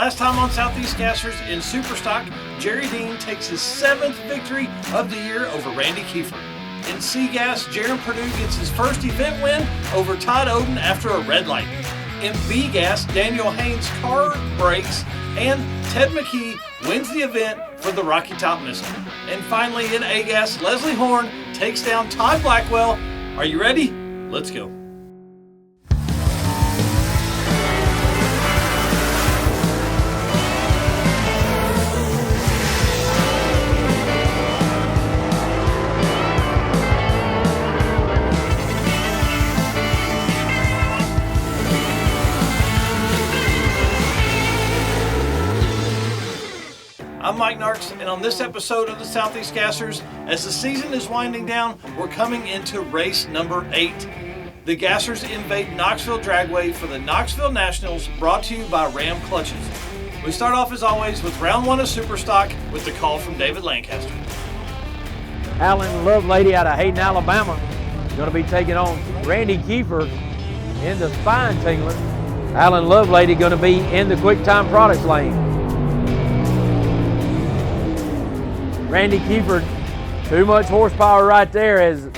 Last time on Southeast Gassers in Superstock, Jerry Dean takes his 7th victory of the year over Randy Kiefer. In C-Gas, Jaron Purdue gets his first event win over Todd Oden after a red light. In B-Gas, Daniel Haynes' car breaks and Ted McKee wins the event for the Rocky Top Missile. And finally in A-Gas, Leslie Horn takes down Todd Blackwell. Are you ready? Let's go. I'm Mike Narks, and on this episode of the Southeast Gassers, as the season is winding down, we're coming into race number 8. The Gassers invade Knoxville Dragway for the Knoxville Nationals, brought to you by Ram Clutches. We start off as always with round 1 of Superstock with the call from David Lancaster. Alan Lovelady out of Hayden, Alabama, is going to be taking on Randy Kiefer in the Spine Tingler. Alan Lovelady going to be in the Quick Time Products lane. Randy Kiefer, too much horsepower right there, is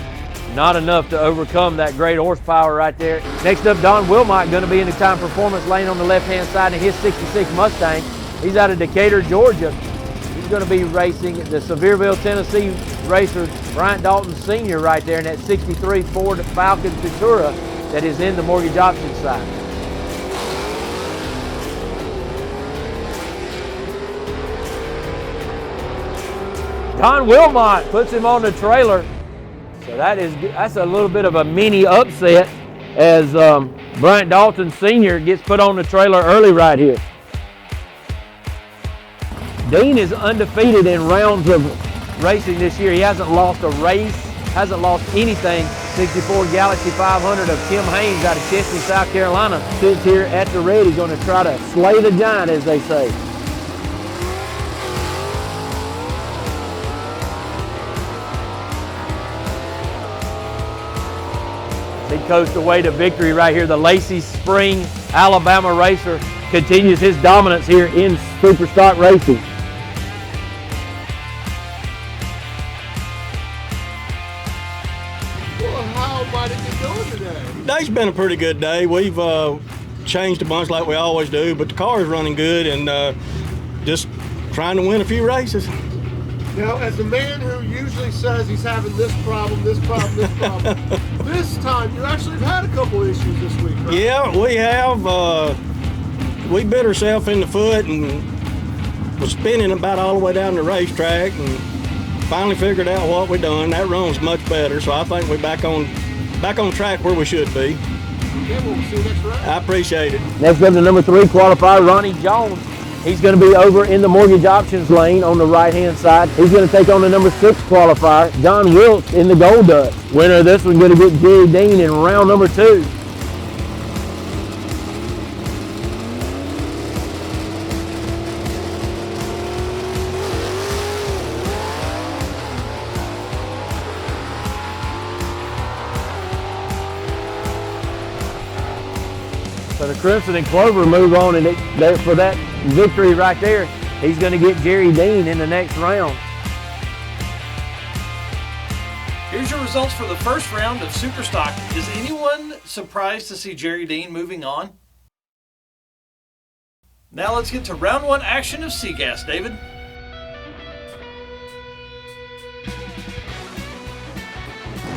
not enough to overcome that great horsepower right there. Next up, Don Wilmot going to be in the time performance lane on the left-hand side in his 66 Mustang. He's out of Decatur, Georgia. He's going to be racing the Sevierville, Tennessee racer Bryant Dalton Sr. right there in that 63 Ford Falcon Futura that is in the mortgage option side. Don Wilmot puts him on the trailer. So that's a little bit of a mini upset as Bryant Dalton Sr. gets put on the trailer early right here. Dean is undefeated in rounds of racing this year. He hasn't lost a race, hasn't lost anything. 64 Galaxy 500 of Tim Haynes out of Chesney, South Carolina sits here at the ready, going to try to slay the giant, as they say. He coasts away to victory right here. The Lacey Spring Alabama racer continues his dominance here in Superstock racing. Well, how might it be going today? Today's been a pretty good day. We've changed a bunch like we always do, but the car is running good and just trying to win a few races. Now, as a man who usually says he's having this problem, this time you actually have had a couple issues this week, right? Yeah, we have. We bit ourselves in the foot and was spinning about all the way down the racetrack and finally figured out what we done. That run's much better, so I think we're back on track where we should be. Yeah, we'll see you next round. I appreciate it. Next up, the number 3 qualifier, Ronnie Jones. He's going to be over in the mortgage options lane on the right-hand side. He's going to take on the number 6 qualifier, John Wilkes in the Gold Dust. Winner of this one going to get Jerry Dean in round number 2. So the Crimson and Clover move on, and for that victory right there, he's going to get Jerry Dean in the next round. Here's your results for the first round of Superstock. Is anyone surprised to see Jerry Dean moving on? Now let's get to round 1 action of C-Gas, David.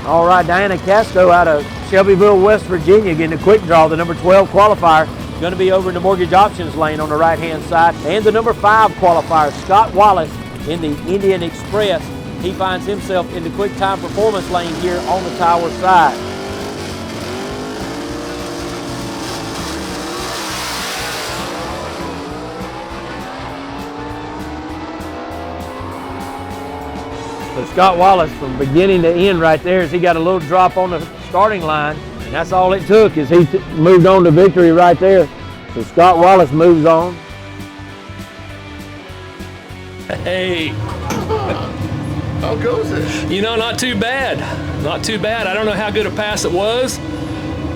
All right, Diana Casco out of Shelbyville, West Virginia, getting a quick draw. The number 12 qualifier going to be over in the mortgage options lane on the right-hand side. And the number 5 qualifier, Scott Wallace, in the Indian Express. He finds himself in the quick time performance lane here on the tower side. So Scott Wallace, from beginning to end right there, as he got a little drop on the starting line, and that's all it took, is he moved on to victory right there. So Scott Wallace moves on. Hey. How goes it? You know, not too bad. Not too bad. I don't know how good a pass it was.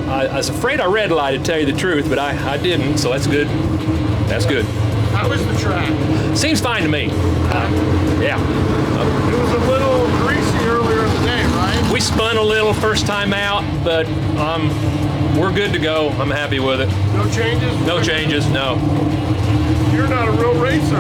I was afraid I red lighted, to tell you the truth, but I didn't, so that's good. That's good. How is the track? Seems fine to me. Yeah. It was a little greasy earlier in the day, right? We spun a little first time out, but we're good to go. I'm happy with it. No changes? No changes, no. You're not a real racer.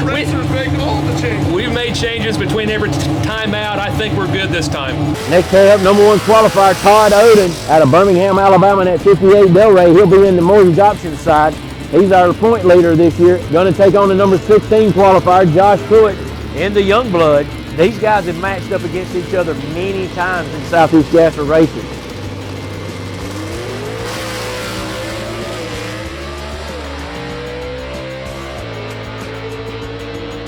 Racers make all the changes. We've made changes between every time out. I think we're good this time. Next pair up, number 1 qualifier, Todd Oden out of Birmingham, Alabama, in that 58 Delray. He'll be in the mortgage options side. He's our point leader this year. Going to take on the number 16 qualifier, Josh Pruitt, in the Youngblood. These guys have matched up against each other many times in Southeast Gasser racing.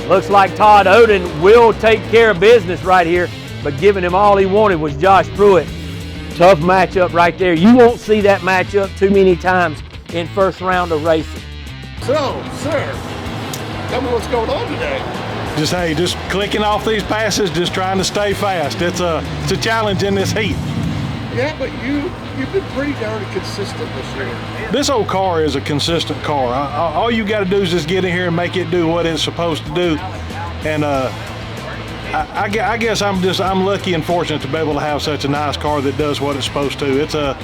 Looks like Todd Oden will take care of business right here, but giving him all he wanted was Josh Pruitt. Tough matchup right there. You won't see that matchup too many times in first round of racing. So, sir, tell me what's going on today. Just clicking off these passes, just trying to stay fast. It's a challenge in this heat. Yeah, but you've been pretty darn consistent this year. This old car is a consistent car. All you got to do is just get in here and make it do what it's supposed to do. And I guess I'm lucky and fortunate to be able to have such a nice car that does what it's supposed to.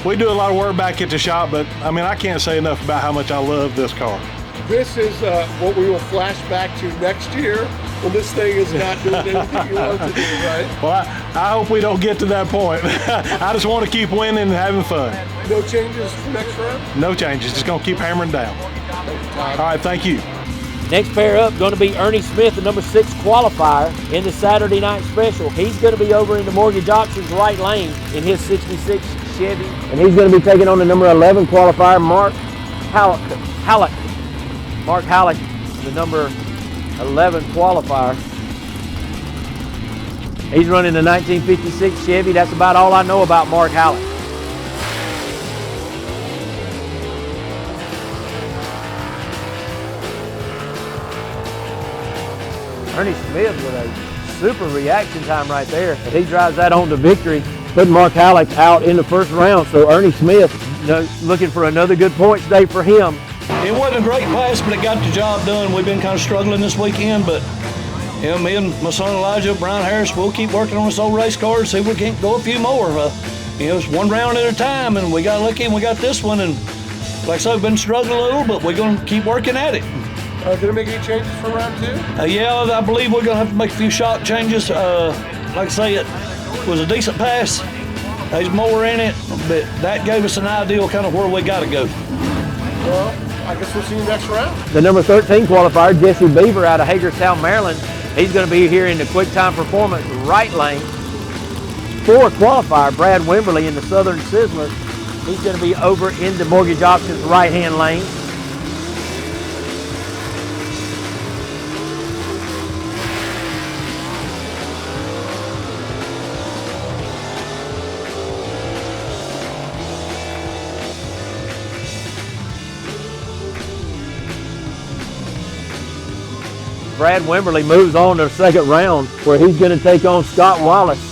We do a lot of work back at the shop, but I mean, I can't say enough about how much I love this car. This is what we will flash back to next year when this thing is not doing anything you want it to do, right? Well, I hope we don't get to that point. I just want to keep winning and having fun. No changes for next round? No changes, just gonna keep hammering down. All right, thank you. Next pair up, going to be Ernie Smith, the number 6 qualifier in the Saturday night special. He's going to be over in the mortgage options right lane in his 66 Chevy. And he's going to be taking on the number 11 qualifier, Mark Halleck. Mark Halleck, the number 11 qualifier. He's running the 1956 Chevy. That's about all I know about Mark Halleck. Ernie Smith with a super reaction time right there. If he drives that on to victory, putting Mark Halleck out in the first round. So Ernie Smith, looking for another good points day for him. It wasn't a great pass, but it got the job done. We've been kind of struggling this weekend, but me and my son Elijah, Brian Harris, we'll keep working on this old race car and see if we can't go a few more. It's one round at a time, and we got lucky and we got this one. And like I said, we've been struggling a little, but we're going to keep working at it. Did it make any changes for round 2? Yeah, I believe we're going to have to make a few shock changes. Like I say, it was a decent pass. There's more in it, but that gave us an idea kind of where we got to go. Well, I guess we'll see you next round. The number 13 qualifier, Jesse Beaver out of Hagerstown, Maryland. He's going to be here in the Quick Time Performance right lane. 4 qualifier, Brad Wimberly in the Southern Sizzler. He's going to be over in the mortgage options right-hand lane. Brad Wimberly moves on to the second round where he's going to take on Scott Wallace.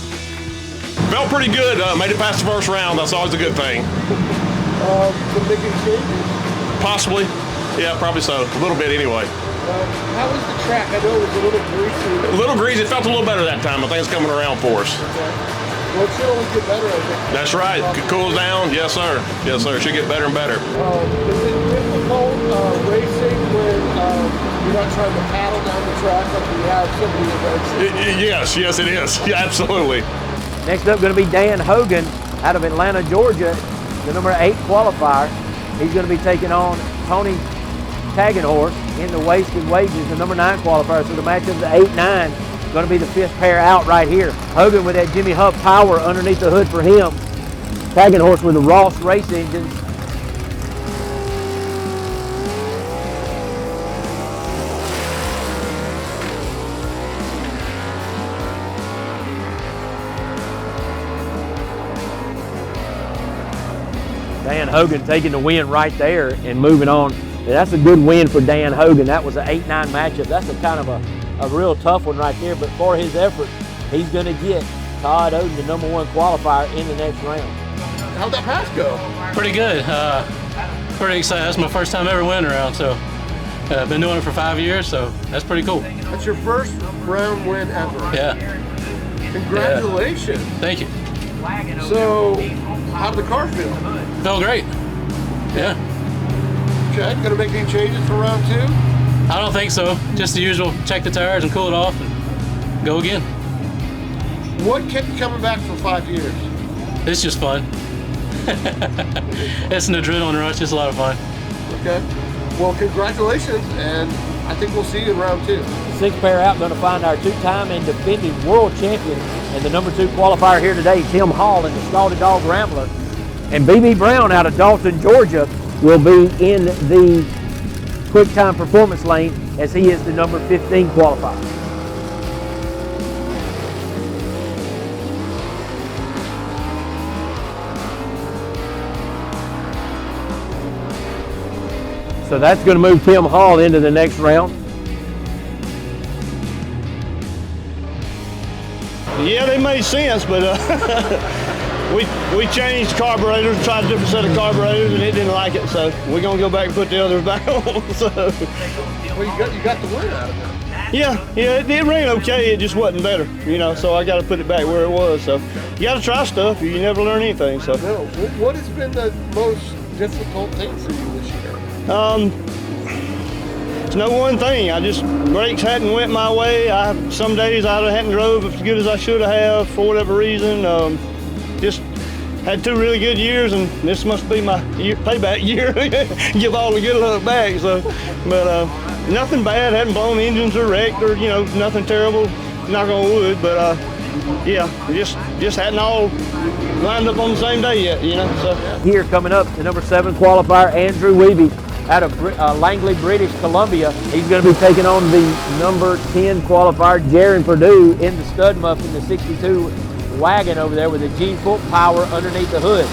Felt pretty good. Made it past the first round. That's always a good thing. The biggest changes? Possibly. Yeah, probably so. A little bit anyway. How was the track? I know it was a little greasy. A little greasy. It felt a little better that time. I think it's coming around for us. Okay. Well, it should only get better, I think. That's right. Cools down. Yes, sir. Yes, sir. It should get better and better. Is it difficult racing when you're not trying to paddle down the track like you have some of the events? Yes, it is. Yeah, absolutely. Next up going to be Dan Hogan out of Atlanta, Georgia, the number 8 qualifier. He's going to be taking on Tony Tagenhorst in the Wasted Wages, the number 9 qualifier. So the matchup the 8-9 going to be the 5th pair out right here. Hogan with that Jimmy Huff power underneath the hood for him. Tagenhorst with the Ross race engines. Dan Hogan taking the win right there and moving on. That's a good win for Dan Hogan. That was an 8-9 matchup. That's a kind of a real tough one right there, but for his effort, he's going to get Todd Oden, the number 1 qualifier, in the next round. How'd that pass go? Pretty good. Pretty excited. That's my first time ever winning around, so I've been doing it for 5 years, so that's pretty cool. That's your first round win ever. Yeah. Congratulations. Yeah. Thank you. So, how'd the car feel? Felt great. Yeah. Okay, gonna make any changes for round 2? I don't think so. Just the usual, check the tires and cool it off and go again. What kept you coming back for 5 years? It's just fun. It's an adrenaline rush, it's a lot of fun. Okay. Well, congratulations, and I think we'll see you in round 2. 6 pair out, going to find our 2-time and defending world champion and the number 2 qualifier here today, Tim Hall in the Scalded Dog Rambler. And BB Brown out of Dalton, Georgia will be in the quick time performance lane as he is the number 15 qualifier. So that's going to move Tim Hall into the next round. Yeah, they made sense, but we changed carburetors, tried a different set of carburetors, and it didn't like it. So we're gonna go back and put the others back on. So. Well, you got the win out of it. Yeah, it ran okay. It just wasn't better, you know. So I got to put it back where it was. So you got to try stuff. You never learn anything. So. No. What has been the most difficult thing for you this year? It's no one thing. Brakes hadn't went my way. Some days I hadn't drove as good as I should have for whatever reason. Just had 2 really good years, and this must be my payback year. Give all the good luck back. So, but nothing bad. Hadn't blown engines or wrecked or nothing terrible. Knock on wood. But yeah, just hadn't all lined up on the same day yet. So here coming up, the number 7 qualifier, Andrew Weeby out of Langley, British Columbia. He's going to be taking on the number 10 qualifier, Jaron Purdue, in the stud muffin, the 62 wagon over there with a G-foot power underneath the hood.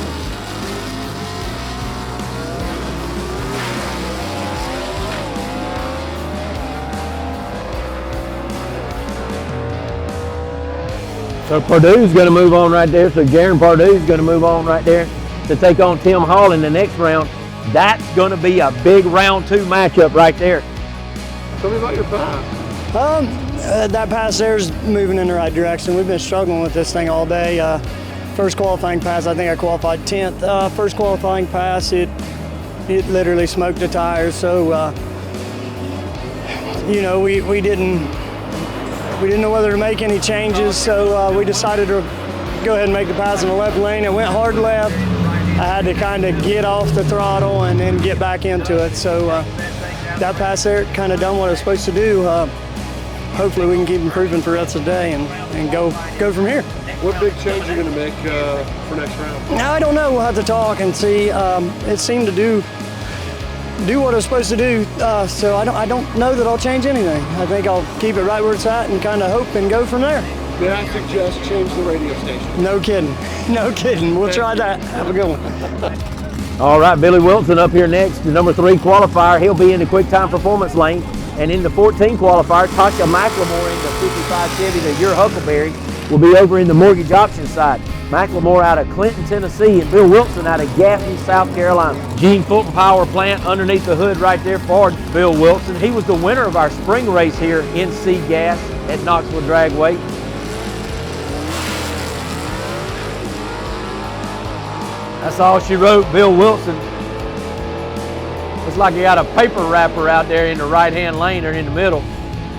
So Purdue's going to move on right there. So Jaron Purdue's going to move on right there to take on Tim Hall in the next round. That's going to be a big round 2 matchup right there. Tell me about your pass. That pass there is moving in the right direction. We've been struggling with this thing all day. First qualifying pass, I think I qualified 10th. First qualifying pass, it literally smoked the tires. So, we didn't know whether to make any changes. So we decided to go ahead and make the pass in the left lane. It went hard left. I had to kind of get off the throttle and then get back into it. So that pass there kind of done what I was supposed to do. Hopefully we can keep improving for the rest of the day and go from here. What big change are you going to make for next round? Now, I don't know. We'll have to talk and see. It seemed to do what I was supposed to do. So I don't know that I'll change anything. I think I'll keep it right where it's at and kind of hope and go from there. May I suggest change the radio station? No kidding. No kidding. We'll try that. Have a good one. All right, Billy Wilson up here next, the number 3 qualifier. He'll be in the quick time performance lane. And in the 14 qualifier, Tasha McLemore in the 55 Chevy, the Your Huckleberry, will be over in the mortgage option side. McLemore out of Clinton, Tennessee, and Bill Wilson out of Gaffney, South Carolina. Gene Fulton power plant underneath the hood right there for Bill Wilson. He was the winner of our spring race here in C-Gas at Knoxville Dragway. That's all she wrote, Bill Wilson. Looks like he got a paper wrapper out there in the right-hand lane or in the middle.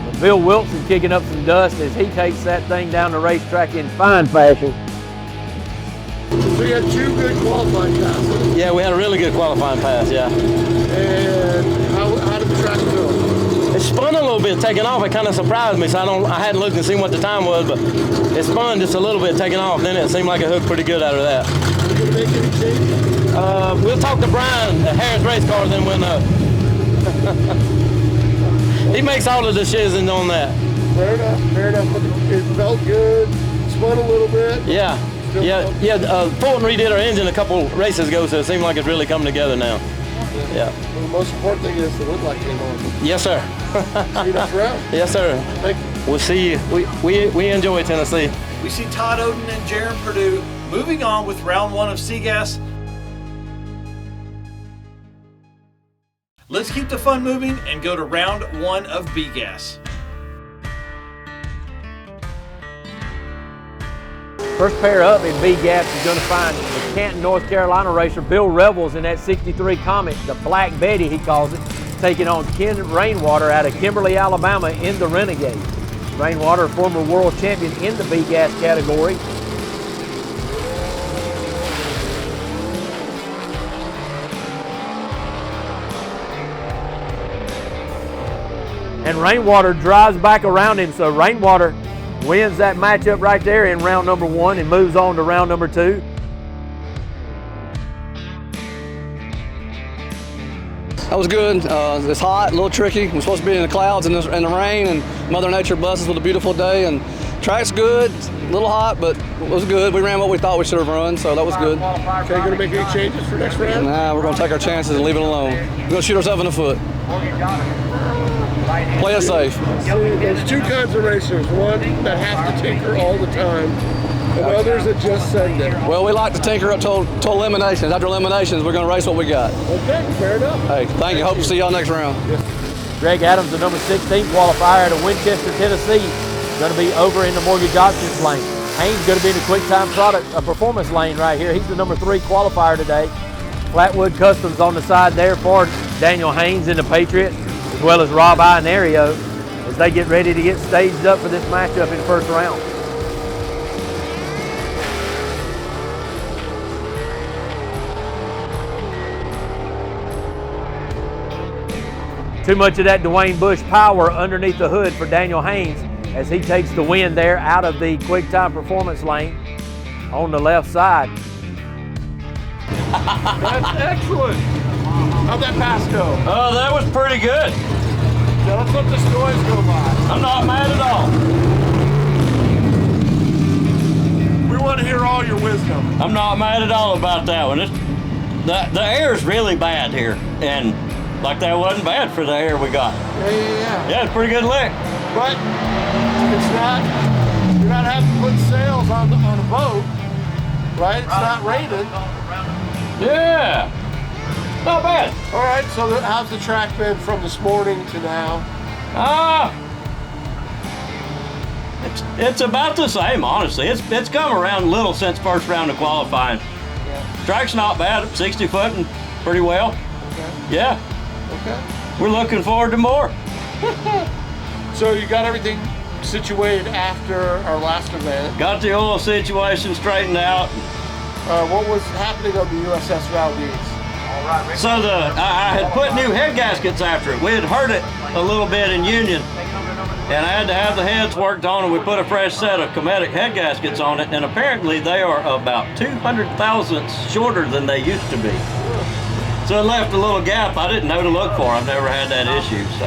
But Bill Wilson kicking up some dust as he takes that thing down the racetrack in fine fashion. So you had 2 good qualifying passes. Yeah, we had a really good qualifying pass, yeah. And how did the track feel? It spun a little bit taking off. It kind of surprised me, so I hadn't looked and seen what the time was, but it spun just a little bit taking off. Then it seemed like it hooked pretty good out of that. Are you going to make any changes? We'll talk to Brian at Harris Race Cars, then we'll know. He makes all the decisions on that. Fair enough. It felt good, spun a little bit. Yeah. Fulton redid our engine a couple races ago, so it seemed like it's really coming together now. Yeah. Well, the most important thing is the wood light came on. Yes, sir. See you next round. Yes, sir. Thank you. We'll see you. We enjoy Tennessee. We see Todd Oden and Jaron Purdue moving on with round 1 of C-Gas. Let's keep the fun moving and go to round 1 of B-Gas. First pair up in B-Gas is going to find the Canton, North Carolina racer Bill Revels in that 63 Comet, the Black Betty he calls it, taking on Ken Rainwater out of Kimberly, Alabama in the Renegade. Rainwater, former world champion in the B-Gas category. And Rainwater drives back around him, so Rainwater wins that matchup right there in round number 1 and moves on to round number 2. That was good. It's hot, a little tricky. We're supposed to be in the clouds and the rain, and Mother Nature blessed us with a beautiful day. And track's good, a little hot, but it was good. We ran what we thought we should have run, so that was good. Okay, you gonna make any changes for next round? Nah, we're gonna take our chances and leave it alone. We're gonna shoot ourselves in the foot. Play it safe. See, there's two kinds of racers. One that have to tinker all the time, and others that just send it. Well, we like to tinker up till eliminations. After eliminations, we're gonna race what we got. Okay, fair enough. Hey, thank you. Hope to see y'all next round. Greg Adams, the number 16 qualifier out of Winchester, Tennessee, going to be over in the mortgage options lane. Haynes going to be in the quick time performance lane right here. He's the number 3 qualifier today. Flatwood Customs on the side there for Daniel Haynes in the Patriot, as well as Rob Ionario as they get ready to get staged up for this matchup in the first round. Too much of that Dwayne Bush power underneath the hood for Daniel Haynes as he takes the win there out of the quick time performance lane on the left side. That's excellent. How'd that pass go? Oh, that was pretty good. Now let's let the stories go by. I'm not mad at all. We want to hear all your wisdom. I'm not mad at all about that one. The air is really bad here, and like that wasn't bad for the air we got. Yeah. It's a pretty good lick. But it's not, you're not having to put sails on a boat, right? It's not raining. Yeah, not bad. All right, so how's the track been from this morning to now? It's about the same, honestly. It's come around a little since first round of qualifying. Yeah. Track's not bad, 60 foot and pretty well. Okay. Yeah. Okay. We're looking forward to more. So you got everything situated after our last event. Got the oil situation straightened out. What was happening on the USS Valdez? So I had put new head gaskets after it. We had hurt it a little bit in Union, and I had to have the heads worked on, and we put a fresh set of Cometic head gaskets on it, and apparently they are about 200 thousandths shorter than they used to be. So it left a little gap I didn't know to look for. I've never had that issue. So,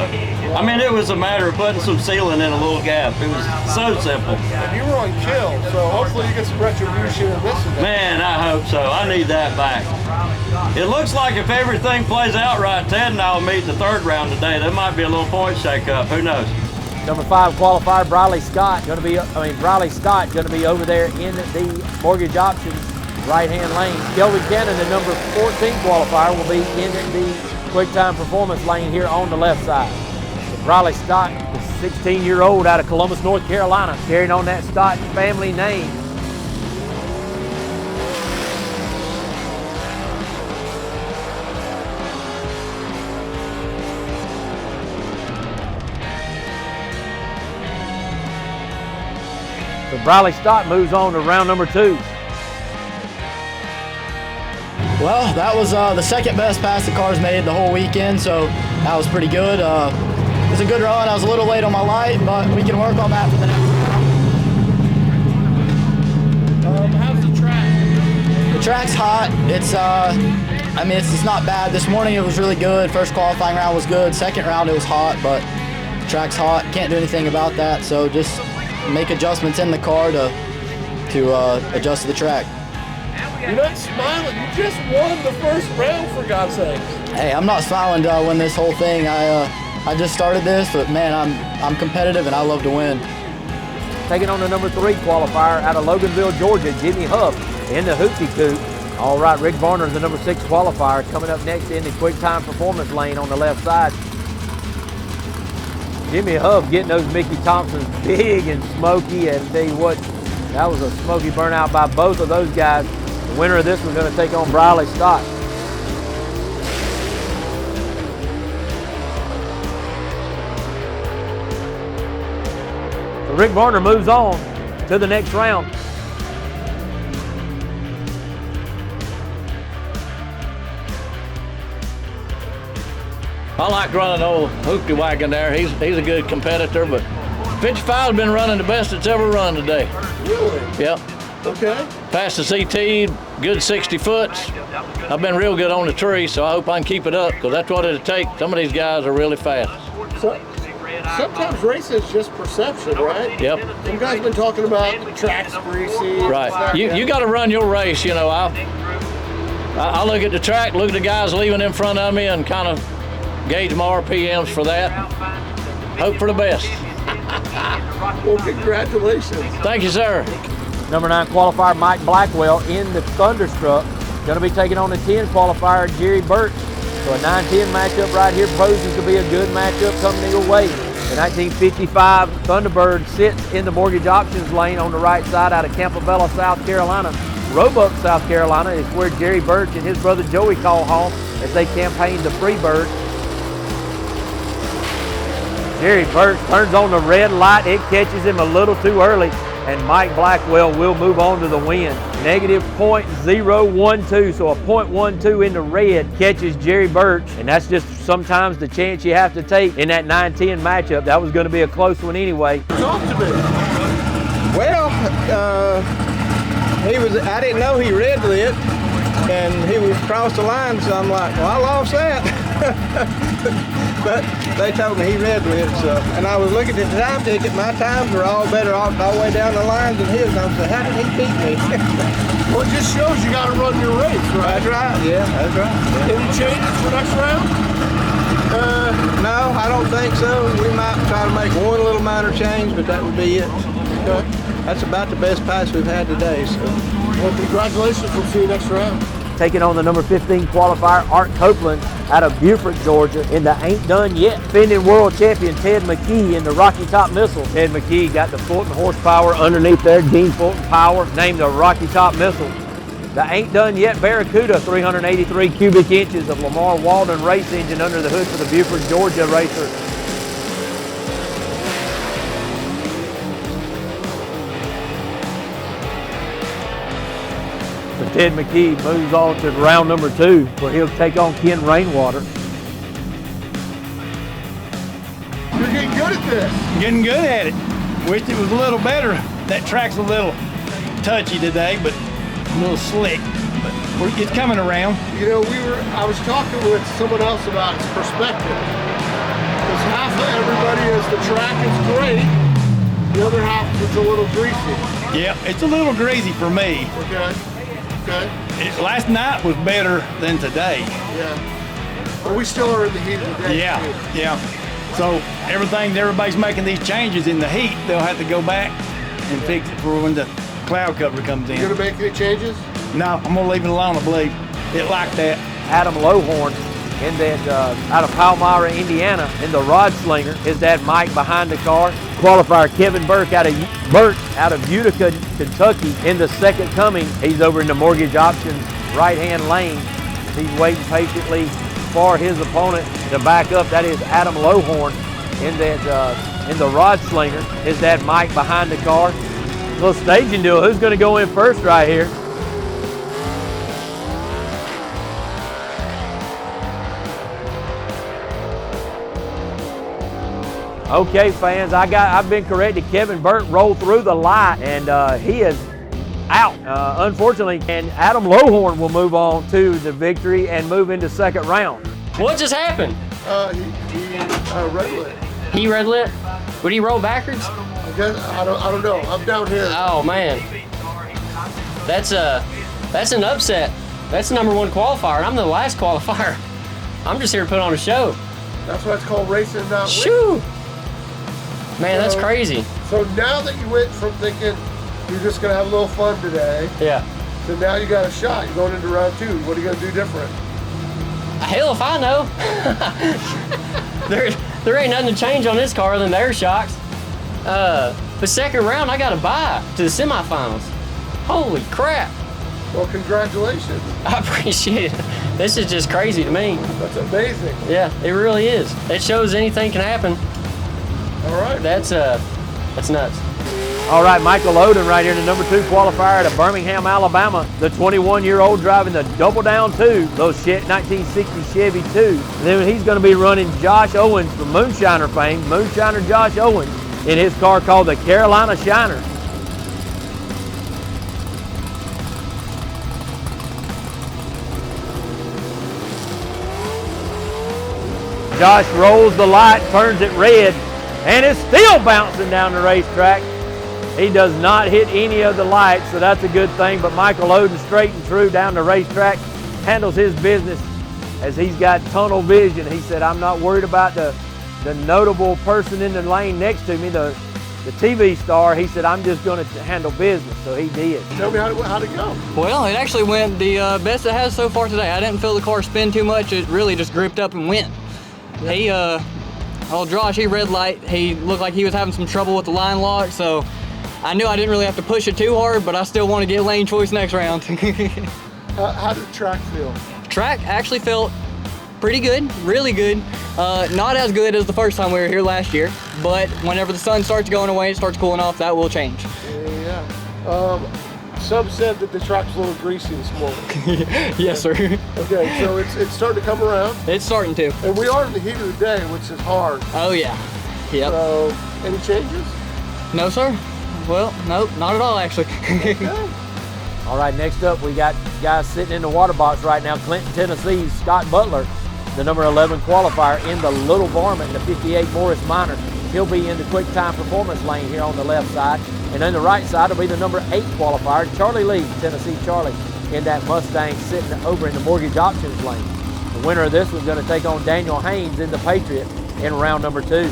I mean, it was a matter of putting some sealing in a little gap. It was so simple. And you were on kill, so hopefully you get some retribution in this event. Man, I hope so. I need that back. It looks like if everything plays out right, Ted and I will meet in the third round today. There might be a little point shake-up. Who knows? Number 5 qualifier Briley Scott going to be over there in the mortgage options right-hand lane. Kelvin Cannon, the number 14 qualifier, will be in the quick time performance lane here on the left side. So Briley Scott, the 16-year-old out of Columbus, North Carolina, carrying on that Stott family name. So Briley Stott moves on to round number 2. Well, that was the second best pass the cars made the whole weekend, so that was pretty good. It was a good run. I was a little late on my light, but we can work on that for the next round. How's the track? The track's hot. It's not bad. This morning it was really good. First qualifying round was good. Second round it was hot, but the track's hot. Can't do anything about that, so just make adjustments in the car to adjust to the track. You're not smiling. You just won the first round, for God's sake. Hey, I'm not smiling to win this whole thing. I just started this, but man, I'm competitive and I love to win. Taking on the number 3 qualifier out of Loganville, Georgia, Jimmy Huff in the Hoopty Coupe. All right, Rick Varner, the number 6 qualifier, coming up next in the quick time performance lane on the left side. Jimmy Hub getting those Mickey Thompsons big and smoky, and tell you what, that was a smoky burnout by both of those guys. The winner of this was going to take on Briley Scott. So Rick Varner moves on to the next round. I like running old Hoopty Wagon there. He's a good competitor, but 55's been running the best it's ever run today. Really? Yep. Okay. Passed the CT, good 60 foots. I've been real good on the tree, so I hope I can keep it up, because that's what it'll take. Some of these guys are really fast. So, sometimes racing is just perception, right? Yep. Some guys been talking about the track's greasy. Right. You got to run your race, you know. I look at the track, look at the guys leaving in front of me, and kind of gauge my RPMs for that. Hope for the best. Well, congratulations. Thank you, sir. Number 9 qualifier Mike Blackwell in the Thunderstruck. Going to be taking on the 10 qualifier Jerry Birch. So a 9-10 matchup right here poses to be a good matchup coming your way. The 1955 Thunderbird sits in the mortgage options lane on the right side out of Campobello, South Carolina. Roebuck, South Carolina is where Jerry Birch and his brother Joey call home as they campaign the Freebird. Jerry Birch turns on the red light. It catches him a little too early, and Mike Blackwell will move on to the win. Negative .012, so a .12 in the red catches Jerry Birch, and that's just sometimes the chance you have to take in that 9-10 matchup. That was going to be a close one anyway. Talk to me. Well, I didn't know he red lit, and he was across the line, so I'm like, well, I lost that. But they told me he red lit, so. And I was looking at the time ticket, my times were all better all the way down the line than his, and I was like, how did he beat me? Well, it just shows you got to run your race, right? That's right, yeah, that's right. Yeah. Any changes for next round? No, I don't think so. We might try to make one little minor change, but that would be it. Okay. That's about the best pass we've had today, so. Well, congratulations. We'll see you next round. Taking on the number 15 qualifier, Art Copeland out of Beaufort, Georgia, in the Ain't Done Yet. Defending world champion Ted McKee in the Rocky Top Missile. Ted McKee got the Fulton horsepower underneath there. Dean Fulton Power named the Rocky Top Missile. The Ain't Done Yet Barracuda, 383 cubic inches of Lamar Walden race engine under the hood for the Beaufort, Georgia racer. Ted McKee moves on to round number 2, where he'll take on Ken Rainwater. You're getting good at this. Getting good at it. Wish it was a little better. That track's a little touchy today, but a little slick. But it's coming around. You know, I was talking with someone else about perspective. Because half of everybody is the track is great, the other half is a little greasy. Yeah, it's a little greasy for me. Okay. Okay. Last night was better than today. Yeah. But we still are in the heat of the day. Yeah, yeah. So everybody's making these changes in the heat. They'll have to go back and fix it for when the cloud cover comes in. You gonna make any changes? No, I'm gonna leave it alone, I believe. It like that. Adam Lohorn in that out of Palmyra, Indiana, in the Rod Slinger. His dad Mike behind the car. Qualifier Kevin Burke out of Utica, Kentucky, in the Second Coming. He's over in the mortgage options right-hand lane. He's waiting patiently for his opponent to back up. That is Adam Lohorn in that in the Rod Slinger. His dad Mike behind the car. Little staging deal. Who's going to go in first right here? Okay, fans, I've been corrected. Kevin Burke rolled through the light, and he is out, unfortunately. And Adam Lohorn will move on to the victory and move into second round. What just happened? He red lit. He red lit? Would he roll backwards? I guess I don't know. I'm down here. Oh man, that's an upset. That's the number 1 qualifier, and I'm the last qualifier. I'm just here to put on a show. That's why it's called racing, not Shoo! Man, that's crazy. So now that you went from thinking you're just gonna have a little fun today, yeah, So now you got a shot. You're going into round 2. What are you going to do different? Hell if I know. there ain't nothing to change on this car than the air shocks. The second round, I got a bye to the semifinals. Holy crap. Well, congratulations. I appreciate it. This is just crazy to me. That's amazing. Yeah, it really is. It shows anything can happen. All right. That's nuts. All right, Michael Oden right here in the number 2 qualifier at Birmingham, Alabama. The 21-year-old driving the Double Down 2, those 1960 Chevy 2. And then he's going to be running Josh Owens from Moonshiner fame, Moonshiner Josh Owens, in his car called the Carolina Shiner. Josh rolls the light, turns it red, and is still bouncing down the racetrack. He does not hit any of the lights, so that's a good thing. But Michael Oden, straight and true down the racetrack, handles his business as he's got tunnel vision. He said, I'm not worried about the notable person in the lane next to me, the TV star. He said, I'm just going to handle business, so he did. Tell me how'd it go? Well, it actually went the best it has so far today. I didn't feel the car spin too much. It really just gripped up and went. He, old Josh, he red light. He looked like he was having some trouble with the line lock, so I knew I didn't really have to push it too hard, but I still want to get lane choice next round. How did the track feel? Track actually felt pretty good, really good. Not as good as the first time we were here last year, but whenever the sun starts going away, it starts cooling off, that will change. Yeah. Some said that the track's a little greasy this morning. Yes, sir. Okay, so it's starting to come around. It's starting to. And we are in the heat of the day, which is hard. Oh, yeah. Yep. So, any changes? No, sir. Well, nope, not at all, actually. All right, next up, we got guys sitting in the water box right now. Clinton, Tennessee's Scott Butler, the number 11 qualifier in the Little Varmint, the 58 Morris Minor. He'll be in the quick time performance lane here on the left side. And on the right side will be the number 8 qualifier, Charlie Lee, Tennessee Charlie, in that Mustang sitting over in the mortgage options lane. The winner of this one's going to take on Daniel Haynes in the Patriot in round number 2.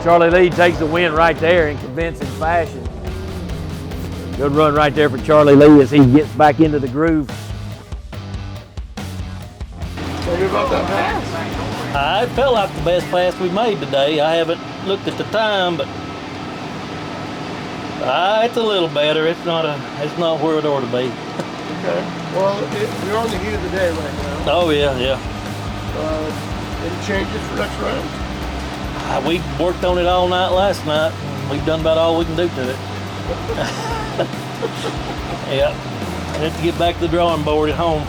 Charlie Lee takes the win right there in convincing fashion. Good run right there for Charlie Lee as he gets back into the groove. Tell me about that pass. It felt like the best pass we made today. I haven't looked at the time, but it's a little better. It's not where it ought to be. Okay. Well, we're on the heat of the day right now. Oh yeah. Any changes for next round? We worked on it all night last night. We've done about all we can do to it. Yeah. I have to get back to the drawing board at home.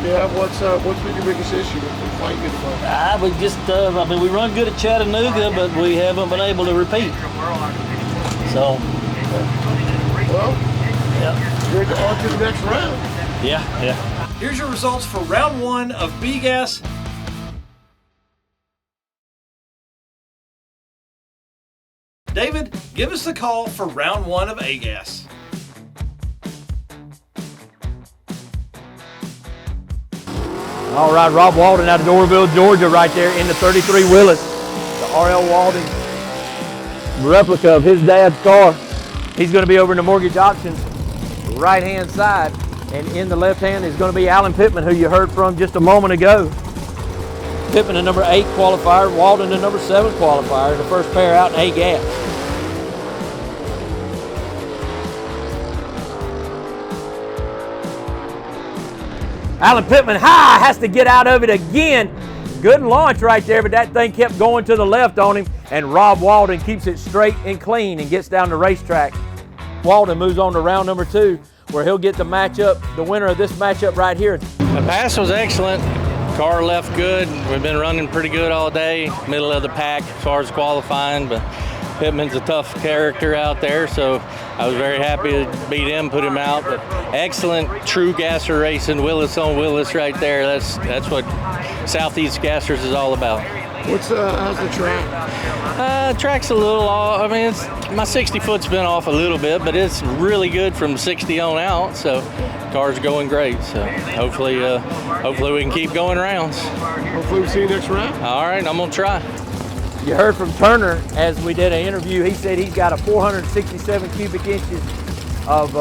Yeah, what's been your biggest issue with fighting it about? We just, we run good at Chattanooga, but we haven't been able to repeat. So. Well, yeah. We're on to the next round. Yeah. Here's your results for round 1 of B-Gas. David, give us the call for round 1 of A-Gas. All right, Rob Walden out of Doraville, Georgia, right there in the 33 Willis. The R.L. Walden replica of his dad's car. He's going to be over in the mortgage auctions right-hand side. And in the left hand is going to be Alan Pittman, who you heard from just a moment ago. Pittman, the number 8 qualifier. Walden, the number 7 qualifier. The first pair out in A-Gas. Alan Pittman has to get out of it again. Good launch right there, but that thing kept going to the left on him, and Rob Walden keeps it straight and clean and gets down the racetrack. Walden moves on to round number 2, where he'll get the matchup, the winner of this matchup right here. The pass was excellent. Car left good. We've been running pretty good all day, middle of the pack as far as qualifying, but Pittman's a tough character out there, so I was very happy to beat him, put him out. But excellent true gasser racing, Willis on Willis right there. That's what Southeast Gassers is all about. How's the track? Track's a little off. I mean, my 60 foot's been off a little bit, but it's really good from 60 on out. So, car's going great. So, hopefully we can keep going rounds. Hopefully we'll see you next round. All right, I'm gonna try. You heard from Turner as we did an interview. He said he's got a 467 cubic inches of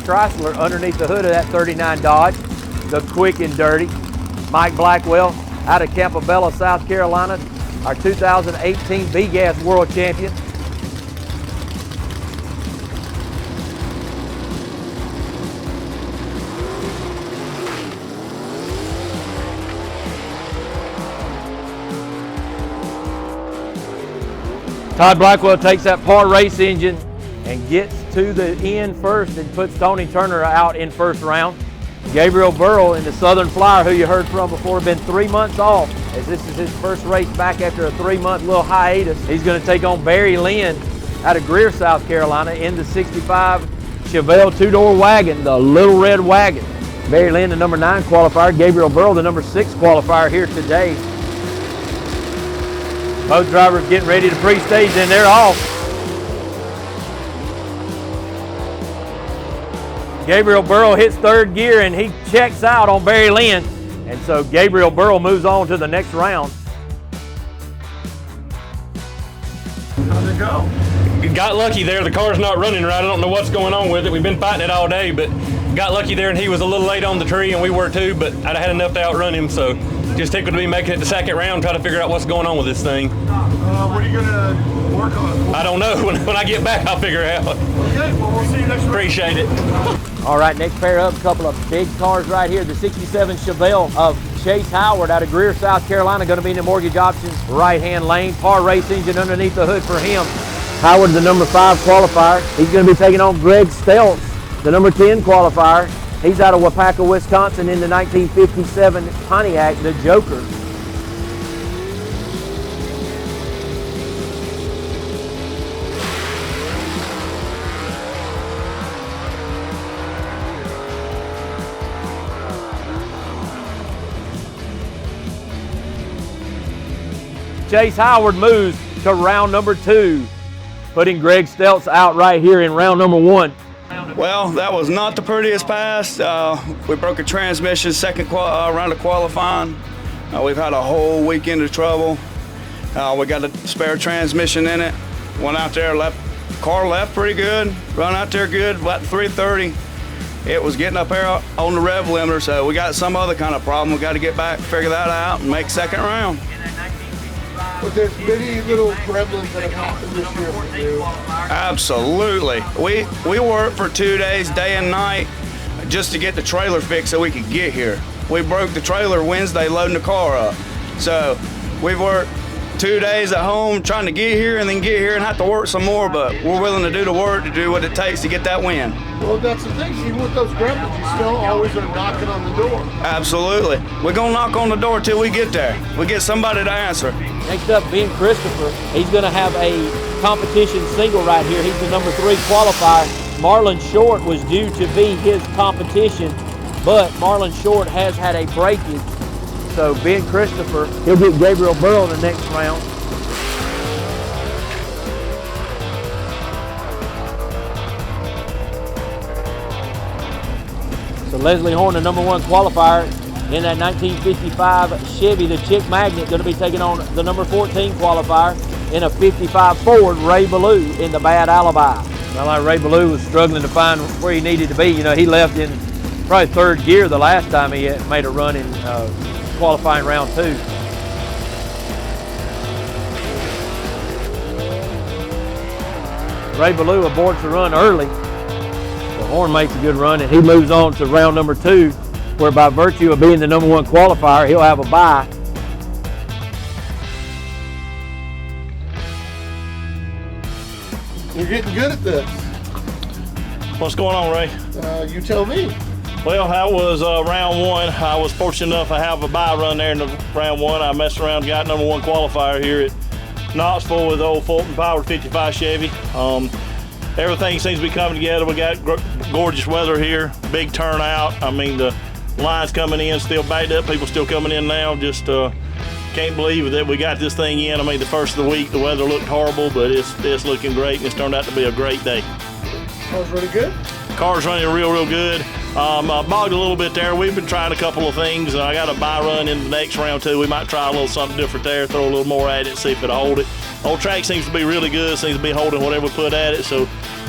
Chrysler underneath the hood of that 39 Dodge, the quick and dirty. Mike Blackwell out of Campobello, South Carolina, our 2018 B-Gas World Champion. Todd Blackwell takes that Par race engine and gets to the end first and puts Tony Turner out in first round. Gabriel Burrow in the Southern Flyer, who you heard from before, been 3 months off, as this is his first race back after a 3-month little hiatus. He's going to take on Barry Lynn out of Greer, South Carolina, in the 65 Chevelle two-door wagon, the Little Red Wagon. Barry Lynn, the number 9 qualifier. Gabriel Burrow, the number 6 qualifier here today. Both drivers getting ready to pre-stage, and they're off. Gabriel Burrow hits third gear and he checks out on Barry Lynn. And so Gabriel Burrow moves on to the next round. How'd it go? Got lucky there. The car's not running right. I don't know what's going on with it. We've been fighting it all day, but got lucky there, and he was a little late on the tree, and we were too, but I'd have had enough to outrun him, so just tickled to be making it the second round, try to figure out what's going on with this thing. What are you going to work on? I don't know. When I get back, I'll figure it out. Okay, well, we'll see you next week. Appreciate it. All right, next pair up, a couple of big cars right here. The 67 Chevelle of Chase Howard out of Greer, South Carolina, going to be in the mortgage options right-hand lane. Par race engine underneath the hood for him. Howard, the number 5 qualifier. He's going to be taking on Greg Stelz, the number 10 qualifier. He's out of Wapaka, Wisconsin, in the 1957 Pontiac, the Joker. Chase Howard moves to round number 2, putting Greg Stelz out right here in round number 1. Well, that was not the prettiest pass. We broke a transmission second round of qualifying. We've had a whole weekend of trouble. We got a spare transmission in it. Went out there, car left pretty good, run out there good, about 330. It was getting up there on the rev limiter, so we got some other kind of problem. We got to get back, figure that out, and make second round. But there's many little gremlins that have happened this year for you. Absolutely. We worked for 2 days, day and night, just to get the trailer fixed so we could get here. We broke the trailer Wednesday loading the car up. So we've worked 2 days at home trying to get here and then get here and have to work some more, but we're willing to do the work to do what it takes to get that win. Well, that's the thing. Even with those gremlins, you still always are knocking on the door. Absolutely. We're going to knock on the door till we get there. We get somebody to answer. Next up, Ben Christopher. He's going to have a competition single right here. He's the number 3 qualifier. Marlon Short was due to be his competition, but Marlon Short has had a breakage. So Ben Christopher, he'll get Gabriel Burrow in the next round. So Leslie Horn, the number 1 qualifier in that 1955 Chevy, the Chick Magnet, going to be taking on the number 14 qualifier in a 55 Ford, Ray Ballou, in the Bad Alibi. Well, like Ray Ballou was struggling to find where he needed to be. You know, he left in probably 3rd gear the last time he had made a run in qualifying round 2. Ray Ballou aborts the run early. The Horn makes a good run, and he moves on to round number 2, where by virtue of being the number 1 qualifier, he'll have a bye. You're getting good at this. What's going on, Ray? You tell me. Well, that was round 1. I was fortunate enough to have a bye run there in the round 1. I messed around, got number 1 qualifier here at Knoxville with the old Fulton Power 55 Chevy. Everything seems to be coming together. We got gorgeous weather here, big turnout. I mean, the lines coming in still backed up. People still coming in now, just Can't believe that we got this thing in. I mean, the first of the week, the weather looked horrible, but it's looking great, and it's turned out to be a great day. Car's really good? Car's running real good. Bogged a little bit there. We've been trying a couple of things. I got a buy run in the next round too. We might try a little something different there, throw a little more at it, see if it'll hold it. Old track seems to be really good, seems to be holding whatever we put at it, so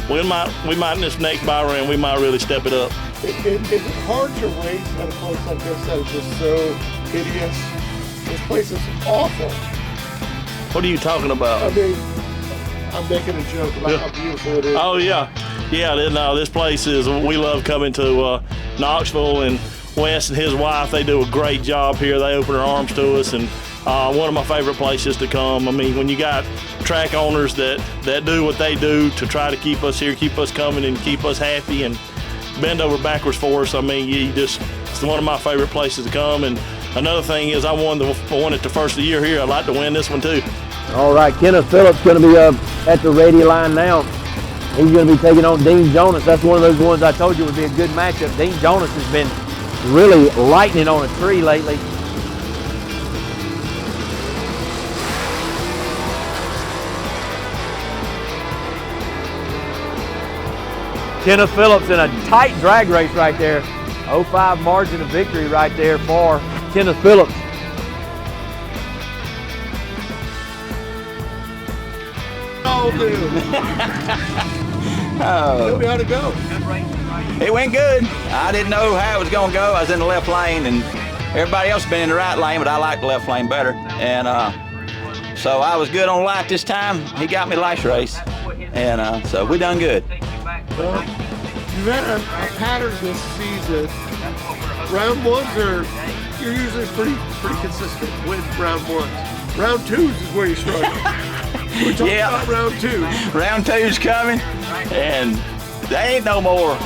we might in this next buy run, we might really step it up. Is it hard to race at a place like this that is just so hideous? This place is awful. What are you talking about? I mean, I'm making a joke about how beautiful it is. Oh yeah, no, this place is, we love coming to Knoxville, and Wes and his wife, they do a great job here. They open their arms to us, and one of my favorite places to come. I mean, when you got track owners that do what they do to try to keep us here, keep us coming, and keep us happy, and bend over backwards for us, I mean, it's one of my favorite places to come. And another thing is, I won it the first of the year here. I'd like to win this one too. All right, Kenneth Phillips going to be up at the ready line now. He's going to be taking on Dean Jonas. That's one of those ones I told you would be a good matchup. Dean Jonas has been really lightning on a tree lately. Kenneth Phillips in a tight drag race right there. 0.5 margin of victory right there for Kenneth Phillips. Oh, dude. Oh. How'd it go? It went good. I didn't know how it was going to go. I was in the left lane, and everybody else has been in the right lane, but I like the left lane better. And so I was good on light this time. He got me last race, and so we done good. Well, you've had a pattern this season. Round ones you're usually pretty consistent with round ones. Round twos is where you struggle. We're talking about round two. Round two's coming, and there ain't no more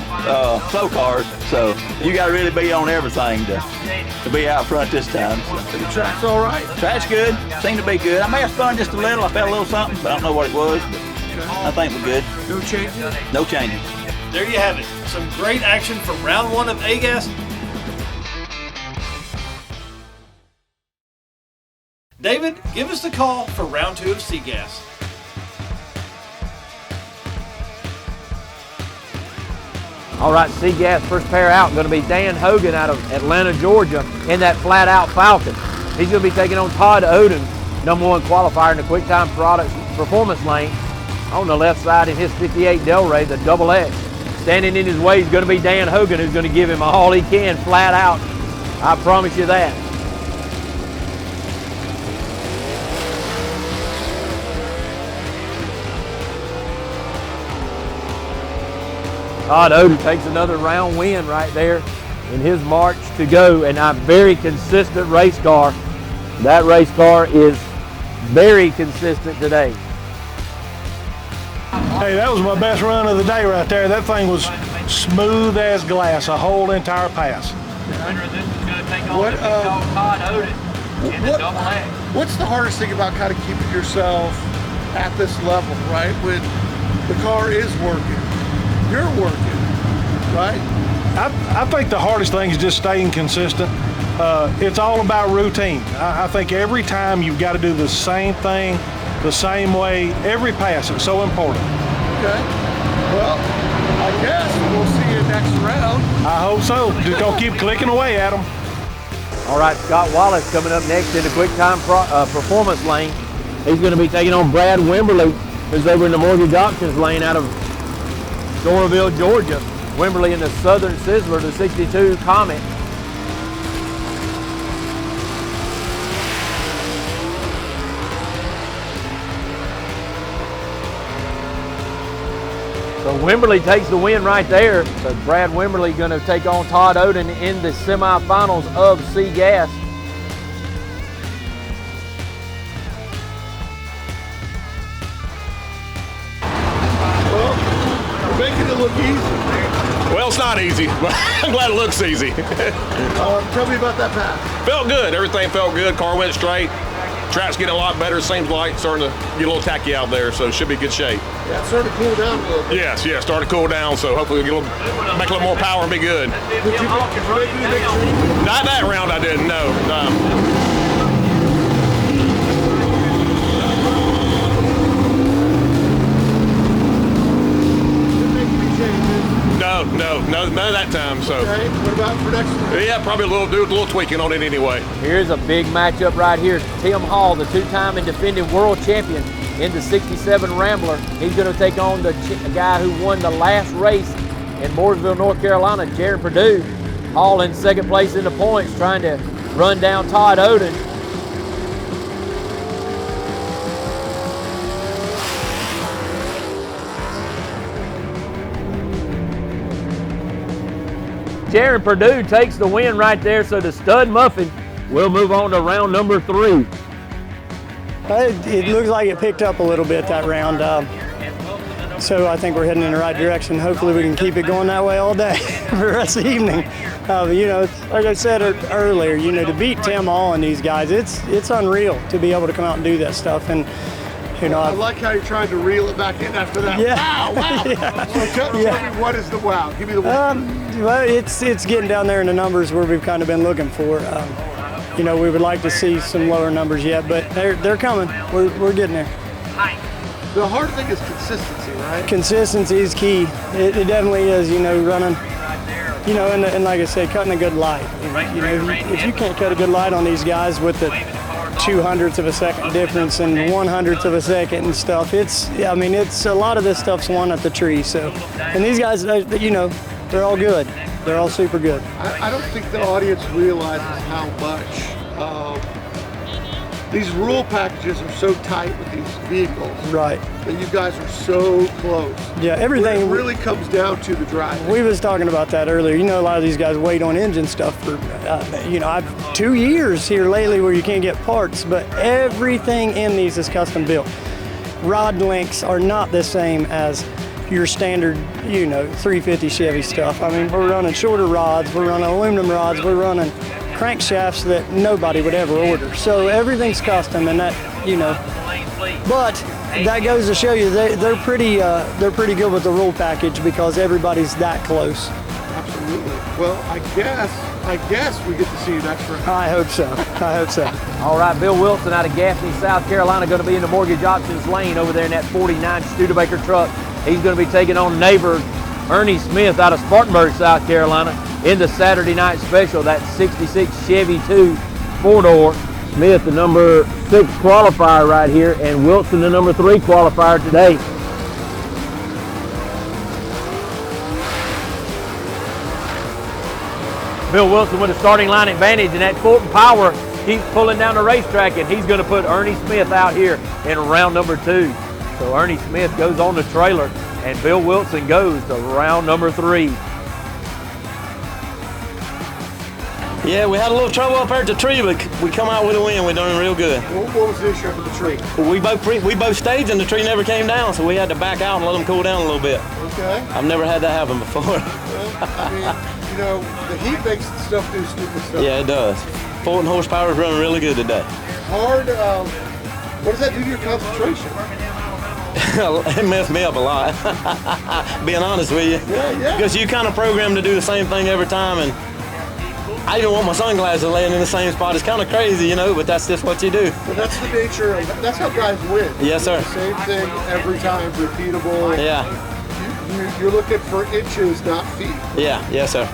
slow cars, so you got to really be on everything to be out front this time. So. The track's all right? Track's good. Seemed to be good. I may have spun just a little. I felt a little something, but I don't know what it was. But I think we're good. No changes? No changes. There you have it. Some great action from round one of AGAS. David, give us the call for round two of CGAS. All right, CGAS first pair out going to be Dan Hogan out of Atlanta, Georgia in that flat out Falcon. He's going to be taking on Todd Oden, #1 qualifier in the Quick Time Products Performance Lane. On the left side in his 58 Delray, the Double X. Standing in his way is going to be Dan Hogan, who's going to give him all he can flat out. I promise you that. Todd Oden takes another round win right there in his march to go, and a very consistent race car. That race car is very consistent today. Hey, that was my best run of the day right there. That thing was smooth as glass, a whole entire pass. What's the hardest thing about kind of keeping yourself at this level, right? When the car is working, you're working, right? I think the hardest thing is just staying consistent. It's all about routine. I think every time you've got to do the same thing, the same way, every pass. It's so important. Okay. Well, I guess we'll see you next round. I hope so. Just gonna keep clicking away at them. All right, Scott Wallace coming up next in the Quick Time Performance Lane. He's going to be taking on Brad Wimberly, who's over in the Mortgage Options Lane out of Doraville, Georgia. Wimberly in the Southern Sizzler, the 62 Comet. So Wimberly takes the win right there. So Brad Wimberly going to take on Todd Oden in the semifinals of CGAS. Well, you're making it look easy. Well, it's not easy, but I'm glad it looks easy. Tell me about that pass. Felt good. Everything felt good. Car went straight. Track's getting a lot better. Seems like starting to get a little tacky out there, so it should be good shape. Yeah, it's starting to cool down a little bit. Yes, starting to cool down, so hopefully we'll make a little more power and be good. Did you make any big changes? Not that round I didn't, no. No, none of that time. So. Okay. What about for next year? Yeah, probably do a little tweaking on it anyway. Here's a big matchup right here. Tim Hall, the two-time and defending world champion in the 67 Rambler. He's going to take on the guy who won the last race in Mooresville, North Carolina, Jared Perdue. Hall in second place in the points, trying to run down Todd Oden. Jared Perdue takes the win right there, so the Stud Muffin will move on to round number 3. It looks like it picked up a little bit that round, so I think we're heading in the right direction. Hopefully we can keep it going that way all day for the rest of the evening. You know, like I said earlier, you know, to beat Tim Hall and these guys, it's unreal to be able to come out and do that stuff. And you know, I like how you're trying to reel it back in after that. Yeah. Wow. Yeah. So tell me what is the wow? Give me the wow. Well, it's getting down there in the numbers where we've kind of been looking for. You know, we would like to see some lower numbers yet, but they're coming. We're getting there. The hard thing is consistency, right? Consistency is key. It definitely is. You know, running. You know, and like I said, cutting a good light. You know, if you can't cut a good light on these guys with the 0.02 of a second difference and 0.01 of a second and stuff, I mean, it's a lot of this stuff's won at the tree. So, and these guys, you know, they're all good. They're all super good. I don't think the audience realizes how much these rule packages are so tight with these vehicles. Right. That you guys are so close. Yeah, everything really comes down to the drive. We was talking about that earlier. You know, a lot of these guys wait on engine stuff for, you know, I've 2 years here lately where you can't get parts, but everything in these is custom built. Rod lengths are not the same as your standard, you know, 350 Chevy stuff. I mean, we're running shorter rods, we're running aluminum rods, we're running crankshafts that nobody would ever order. So everything's custom, and that, you know, but that goes to show you they're pretty good with the rule package because everybody's that close. Absolutely. Well, I guess we get to see you next round. I hope so. I hope so. All right, Bill Wilson out of Gaffney, South Carolina, going to be in the mortgage options lane over there in that 49 Studebaker truck. He's going to be taking on neighbor Ernie Smith out of Spartanburg, South Carolina, in the Saturday night special, that 66 Chevy 2 4-door. Smith, the number 6 qualifier right here, and Wilson, the number 3 qualifier today. Bill Wilson with a starting line advantage, and that Fulton Power keeps pulling down the racetrack, and he's going to put Ernie Smith out here in round number 2. So Ernie Smith goes on the trailer, and Bill Wilson goes to round number 3. Yeah, we had a little trouble up there at the tree, but we come out with a win. We're doing real good. What was the issue up at the tree? We both staged and the tree never came down, so we had to back out and let them cool down a little bit. Okay. I've never had that happen before. Well, I mean, you know, the heat makes the stuff do stupid stuff. Yeah, it does. 14 horsepower is running really good today. Hard. What does that do to your concentration? It messed me up a lot, being honest with you. Yeah. Because you kind of programmed to do the same thing every time, and I didn't want my sunglasses laying in the same spot. It's kind of crazy, you know, but that's just what you do. But that's the nature of that's how guys win. Yes, sir. The same thing every time, repeatable. Yeah. You're looking for inches, not feet. Yeah, yes, sir.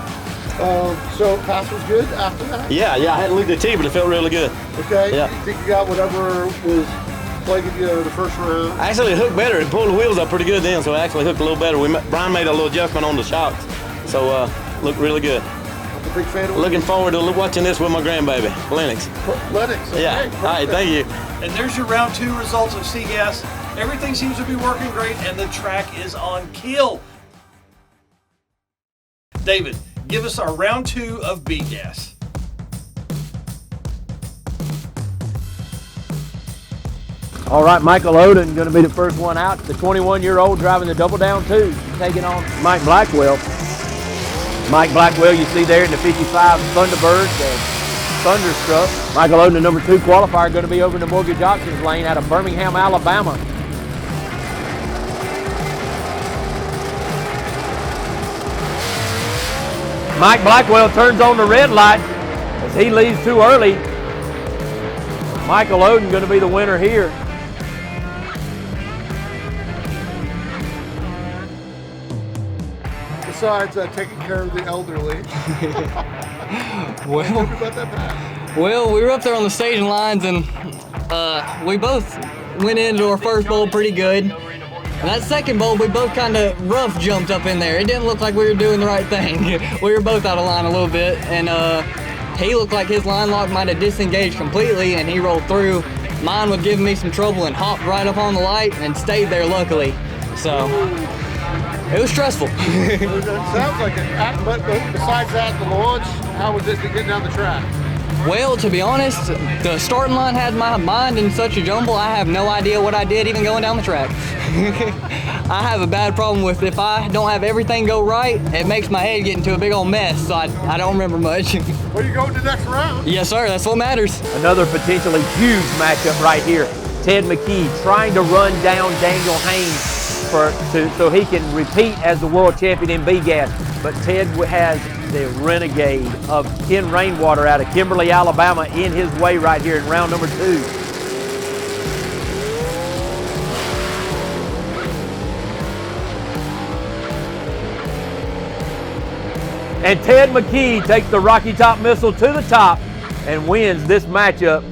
So pass was good after that? Yeah, I had to leave the tee, but it felt really good. Okay. Yeah. You think you got whatever was plaguing you the first round? Actually, it hooked better. It pulled the wheels up pretty good then, so it actually hooked a little better. Brian made a little adjustment on the shocks, so looked really good. A big fan of Looking forward to watching this with my grandbaby, Lennox. Lennox, okay. Yeah, all right, thank you. And there's your round 2 results of C-Gas. Everything seems to be working great, and the track is on kill. David, give us our round 2 of B-Gas. All right, Michael Oden going to be the first one out. The 21-year-old driving the double down 2, taking on Mike Blackwell. Mike Blackwell, you see there in the 55 Thunderbird, the Thunderstruck. Michael Oden, the number 2 qualifier, going to be over in the mortgage options lane out of Birmingham, Alabama. Mike Blackwell turns on the red light as he leaves too early. Michael Oden going to be the winner here. besides taking care of the elderly? Well, Tell me about that pass. Well, we were up there on the staging lines, and we both went into our first bowl pretty good. And that second bowl, we both kind of rough jumped up in there. It didn't look like we were doing the right thing. We were both out of line a little bit, and he looked like his line lock might have disengaged completely, and he rolled through. Mine was giving me some trouble and hopped right up on the light and stayed there luckily. So it was stressful. It sounds like it. But besides that, the launch, how was it to get down the track? Well, to be honest, the starting line had my mind in such a jumble, I have no idea what I did even going down the track. I have a bad problem with if I don't have everything go right, it makes my head get into a big old mess, so I don't remember much. Well, you go to the next round. Yes, sir, that's what matters. Another potentially huge matchup right here. Ted McKee trying to run down Daniel Haynes so he can repeat as the world champion in B-Gas. But Ted has the renegade of Ken Rainwater out of Kimberly, Alabama in his way right here in round number 2. And Ted McKee takes the Rocky Top missile to the top and wins this matchup.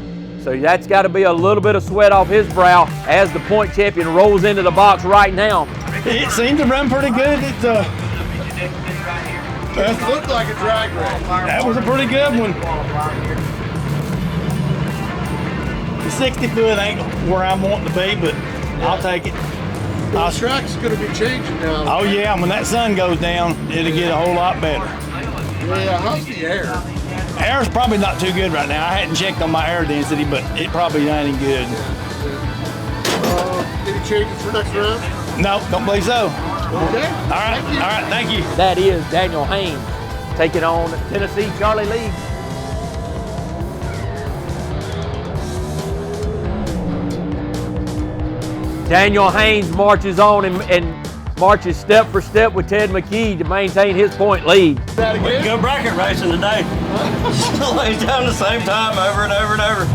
So that's got to be a little bit of sweat off his brow as the point champion rolls into the box right now. It seemed to run pretty good. It looked like a drag race. That was a pretty good one. The 60 foot ain't where I'm wanting to be, but I'll take it. The track's going to be changing now. Oh yeah, when that sun goes down, it'll get a whole lot better. Yeah, how's the air? Air's probably not too good right now. I hadn't checked on my air density, but it probably ain't good. Any changes for next round? No, don't believe so. Okay. All right, thank you. That is Daniel Haynes taking on Tennessee Charlie Lee. Daniel Haynes marches on and marches step for step with Ted McKee to maintain his point lead. Good bracket racing today. Lays down the same time over and over and over.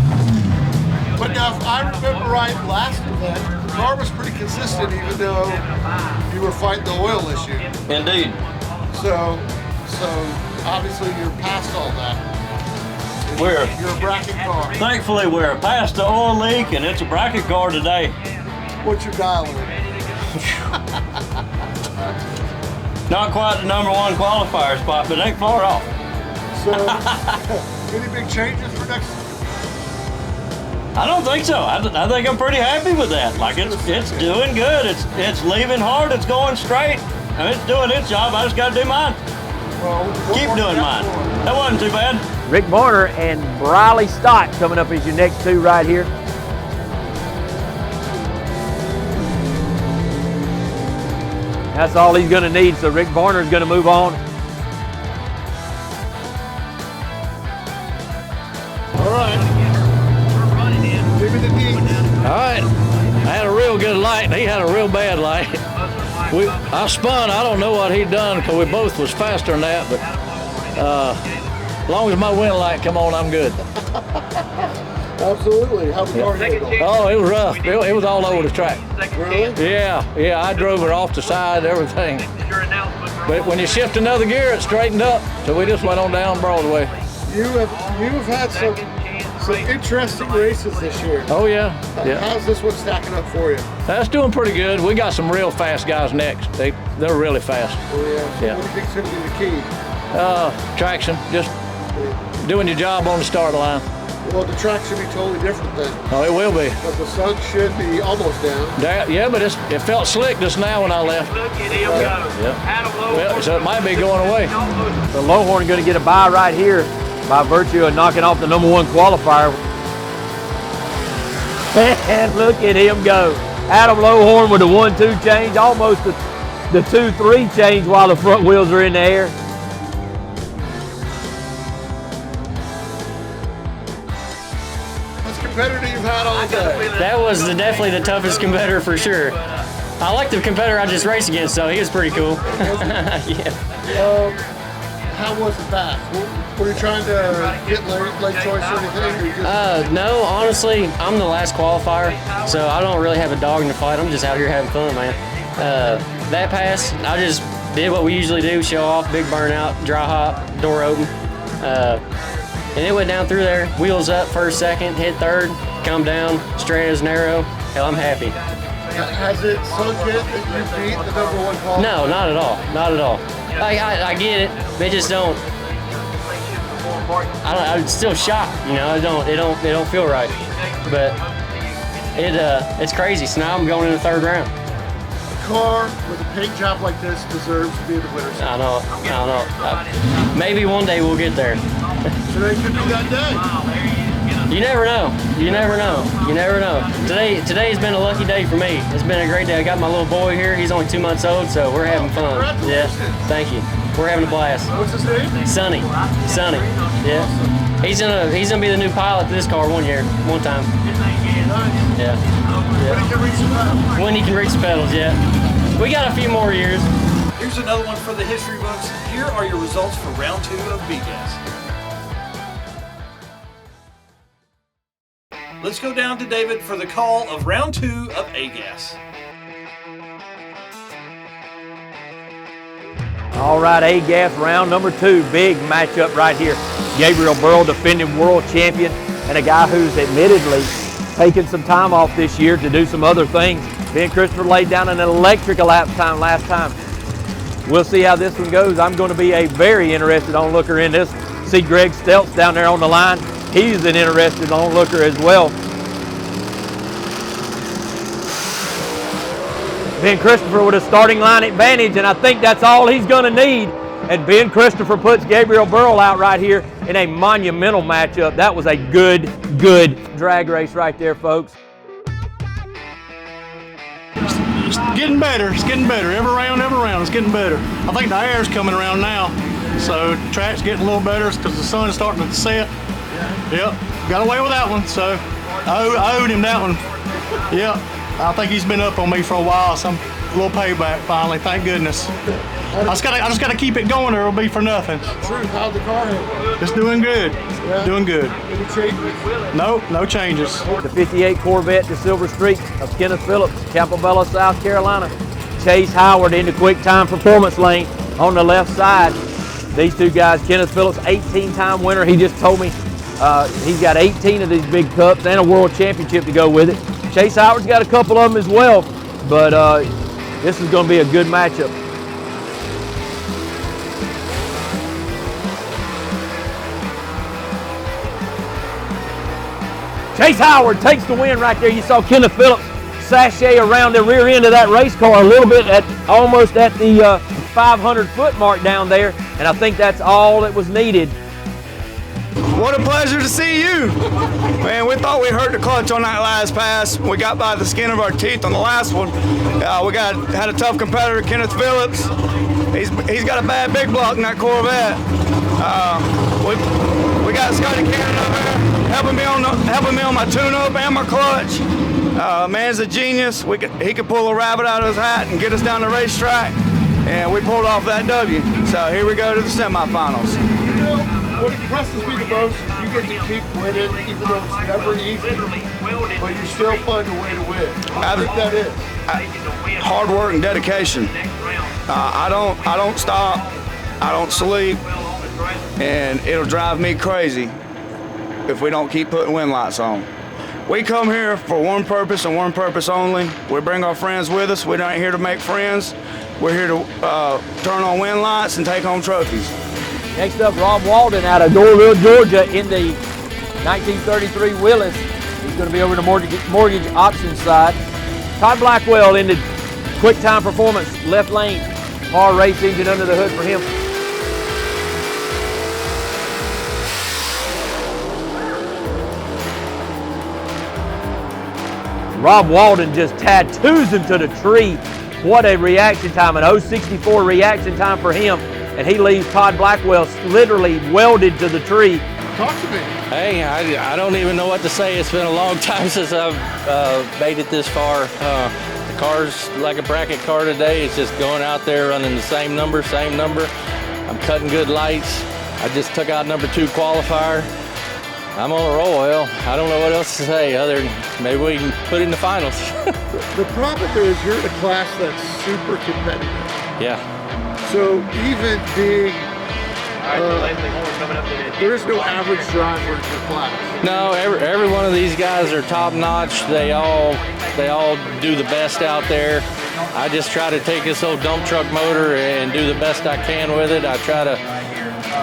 But now, if I remember right, last event, the car was pretty consistent even though you were fighting the oil issue. Indeed. So obviously you're past all that. You're a bracket car. Thankfully, we're past the oil leak, and it's a bracket car today. What's your dialing? Not quite the #1 qualifier spot, but ain't far off. So, any big changes for next? I don't think so. I think I'm pretty happy with that. Like it's doing good. It's leaving hard. It's going straight. I mean, it's doing its job. I just got to do mine. Well, keep doing mine. That wasn't too bad. Rick Varner and Briley Stott coming up as your next two right here. That's all he's going to need, so Rick Varner is going to move on. All right. Give me the deets. All right. I had a real good light, and he had a real bad light. I spun. I don't know what he'd done because we both was faster than that, but as long as my wind light come on, I'm good. Absolutely. How was the car going? Oh, it was rough. It was all over the track. Really? Yeah. I drove it off the side, everything. But when you shift another gear, it straightened up. So we just went on down Broadway. You have had some interesting races this year. Oh yeah. How's this one stacking up for you? That's doing pretty good. We got some real fast guys next. They're really fast. Oh yeah. What do you think's going to be the key? Traction. Just doing your job on the start line. Well, the track should be totally different then. Oh, it will be. But the sun should be almost down. Yeah, but it felt slick just now when I left. Look at him go. Well, so it might be going away. The Longhorn going to get a bye right here by virtue of knocking off the #1 qualifier. And look at him go. Adam Longhorn with the 1-2 change, almost the 2-3 change while the front wheels are in the air. Competitor you've had all day. That was definitely the toughest competitor for sure. I like the competitor I just raced against, so he was pretty cool. Yeah. How was the pass? Were you trying to get late choice or anything? Or no, honestly, I'm the last qualifier, so I don't really have a dog in the fight. I'm just out here having fun, man. That pass, I just did what we usually do, show off, big burnout, dry hop, door open. And it went down through there, wheels up, first, second, hit third, come down, straight as an arrow. Hell, I'm happy. Has it sunk yet that you beat the #1 call? No, not at all, not at all. I get it, they just don't. I'm still shocked, you know. It don't feel right, but it's crazy. So now I'm going in the 3rd round. A car with a paint job like this deserves to be in the winner's. I know. Maybe one day we'll get there. Today could be that day. You never know. You never know. You never know. Today's been a lucky day for me. It's been a great day. I got my little boy here. He's only 2 months old, so we're having fun. Yeah. Thank you. We're having a blast. What's his name? Sonny. Yeah. He's gonna be the new pilot to this car one time. Yeah. When he can reach the pedals. When he can reach the pedals, yeah. We got a few more years. Here's another one for the history books. Here are your results for round 2 of B-Gas. Let's go down to David for the call of round 2 of A-Gas. All right, A-Gas round number 2. Big matchup right here. Gabriel Burrow, defending world champion, and a guy who's admittedly taken some time off this year to do some other things. Ben Christopher laid down an electrical lap time last time. We'll see how this one goes. I'm going to be a very interested onlooker in this. See Greg Stelz down there on the line. He's an interested onlooker as well. Ben Christopher with a starting line advantage, and I think that's all he's going to need. And Ben Christopher puts Gabriel Burrow out right here in a monumental matchup. That was a good drag race right there, folks. It's getting better. It's getting better. Every round, it's getting better. I think the air's coming around now, so the track's getting a little better because the sun's starting to set. Yep, got away with that one, so I owed him that one. Yep, I think he's been up on me for a while, so I'm a little payback finally, thank goodness. I just gotta keep it going or it'll be for nothing. True, how'd the car hit? It's doing good, doing good. Any changes? Nope, no changes. The 58 Corvette, the Silver Streak of Kenneth Phillips, Campobello, South Carolina. Chase Howard into quick time performance lane on the left side. These two guys, Kenneth Phillips, 18-time winner. He just told me he's got 18 of these big cups and a world championship to go with it. Chase Howard's got a couple of them as well, but this is going to be a good matchup. Chase Howard takes the win right there. You saw Kenneth Phillips sashay around the rear end of that race car a little bit, almost at the 500-foot mark down there, and I think that's all that was needed. What a pleasure to see you. Man, we thought we hurt the clutch on that last pass. We got by the skin of our teeth on the last one. We had a tough competitor, Kenneth Phillips. He's got a bad big block in that Corvette. We got Scotty Cannon up there helping me on my tune-up and my clutch. Man's a genius. He could pull a rabbit out of his hat and get us down the racetrack, and we pulled off that W. So here we go to the semifinals. What impresses me the most is you get to keep winning, even though it's never easy, but you still find a way to win. I think that is. Hard work and dedication. I don't stop. I don't sleep, and it'll drive me crazy if we don't keep putting win lights on. We come here for one purpose and one purpose only. We bring our friends with us. We're not here to make friends. We're here to turn on win lights and take home trophies. Next up, Rob Walden out of Doraville, Georgia in the 1933 Willis. He's going to be over the mortgage options side. Todd Blackwell in the quick time performance, left lane. Par race engine under the hood for him. Rob Walden just tattoos him to the tree. What a reaction time, an 0.64 reaction time for him. And he leaves Todd Blackwell literally welded to the tree. Talk to me. Hey, I don't even know what to say. It's been a long time since I've made it this far. The car's like a bracket car today. It's just going out there running the same number. I'm cutting good lights. I just took out number 2 qualifier. I'm on a roll. Well, I don't know what else to say other than maybe we can put in the finals. The problem is you're in a class that's super competitive. Yeah. So even being, there is no average driver in your class. No, every one of these guys are top notch. They all do the best out there. I just try to take this old dump truck motor and do the best I can with it. I try to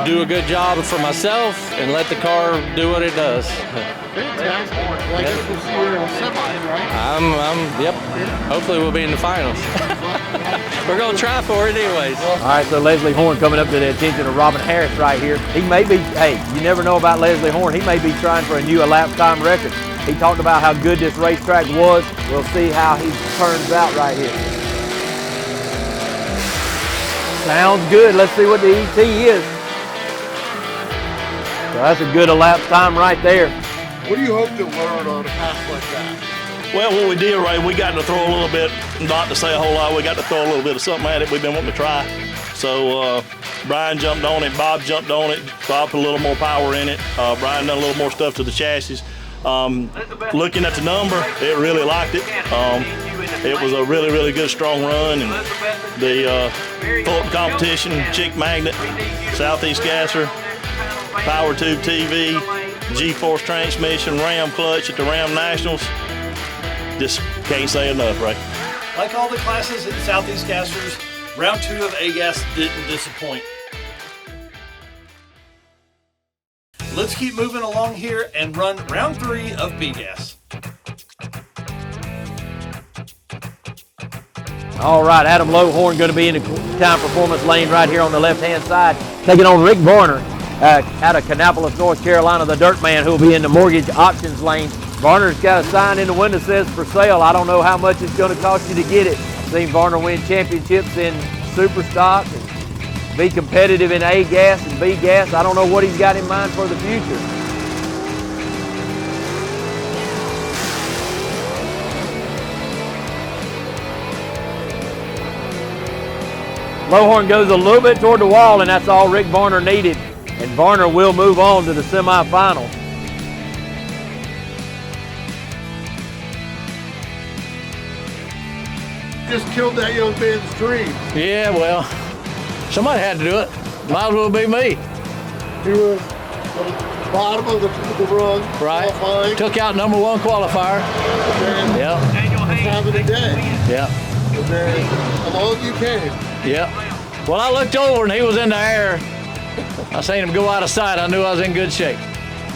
do a good job for myself and let the car do what it does. Fantastic. Well, I guess we'll see you in the semis, right? Yep. Hopefully we'll be in the finals. We're gonna try for it anyways. All right, so Leslie Horn coming up to the attention of Robin Harris right here. He may be, hey, you never know about Leslie Horn. He may be trying for a new lap time record. He talked about how good this racetrack was. We'll see how he turns out right here. Sounds good. Let's see what the ET is. So that's a good elapsed time right there. What do you hope to learn on a pass like that? Well, what we did, Ray, we got to throw a little bit, not to say a whole lot, we got to throw a little bit of something at it we've been wanting to try. So Brian jumped on it, Bob jumped on it, Bob put a little more power in it, Brian done a little more stuff to the chassis. Looking at the number, it really liked it. It was a really, really good, strong run. And the Fulton competition, Chick Magnet, Southeast Gasser, Powertube TV, G-Force transmission, Ram clutch at the Ram Nationals. Just can't say enough, right? Like all the classes at Southeast Gassers, round 2 of A-Gas didn't disappoint. Let's keep moving along here and run round 3 of B-Gas. All right, Adam Lowhorn going to be in the time performance lane right here on the left-hand side, taking on Rick Varner out of Kannapolis, North Carolina, the dirt man, who will be in the mortgage options lane. Varner's got a sign in the window that says for sale. I don't know how much it's going to cost you to get it. I've seen Varner win championships in super stock and be competitive in A-Gas and B-Gas. I don't know what he's got in mind for the future. Lowhorn goes a little bit toward the wall, and that's all Rick Varner needed. And Varner will move on to the semifinals. Just killed that young man's dream. Yeah, well, somebody had to do it. Might as well be me. He was the bottom of the run. Right. Qualifying. Took out #1 qualifier. Yeah. Having a day. Yeah. And then along you came. Yeah. Well, I looked over and he was in the air. I seen him go out of sight. I knew I was in good shape.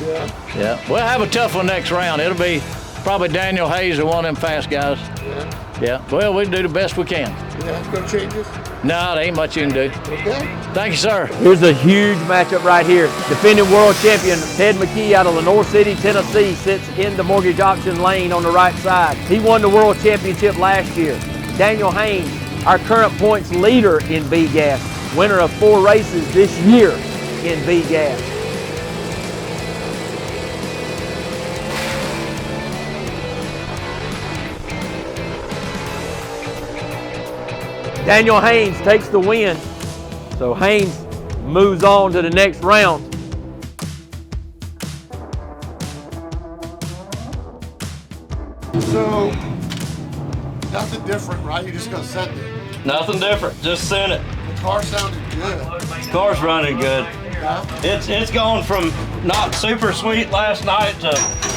Yeah. Yeah. We'll have a tough one next round. It'll be probably Daniel Hayes or one of them fast guys. Yeah. Yeah. Well, we do the best we can. Yeah. No changes. No, there ain't much you can do. Okay. Thank you, sir. Here's a huge matchup right here. Defending world champion Ted McKee out of Lenore City, Tennessee, sits in the mortgage option lane on the right side. He won the world championship last year. Daniel Haynes, our current points leader in B-Gas, winner of 4 races this year in B-Gas. Daniel Haynes takes the win. So Haynes moves on to the next round. So, nothing different, right? You're just going to send it. Nothing different, just send it. The car sounded good. Car's running good. Yeah. It's gone from not super sweet last night to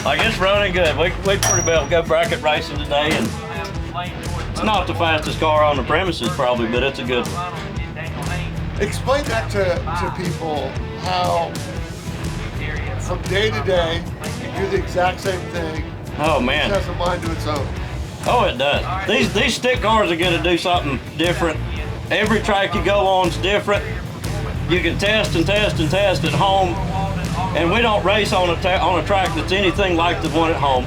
like it's running good. We pretty well go bracket racing today, and it's not the fastest car on the premises probably, but it's a good one. Explain that to people, how from day to day you do the exact same thing. Oh man. It has a mind to its own. Oh, it does. These stick cars are going to do something different. Every track you go on is different. You can test and test and test at home, and we don't race on a track that's anything like the one at home.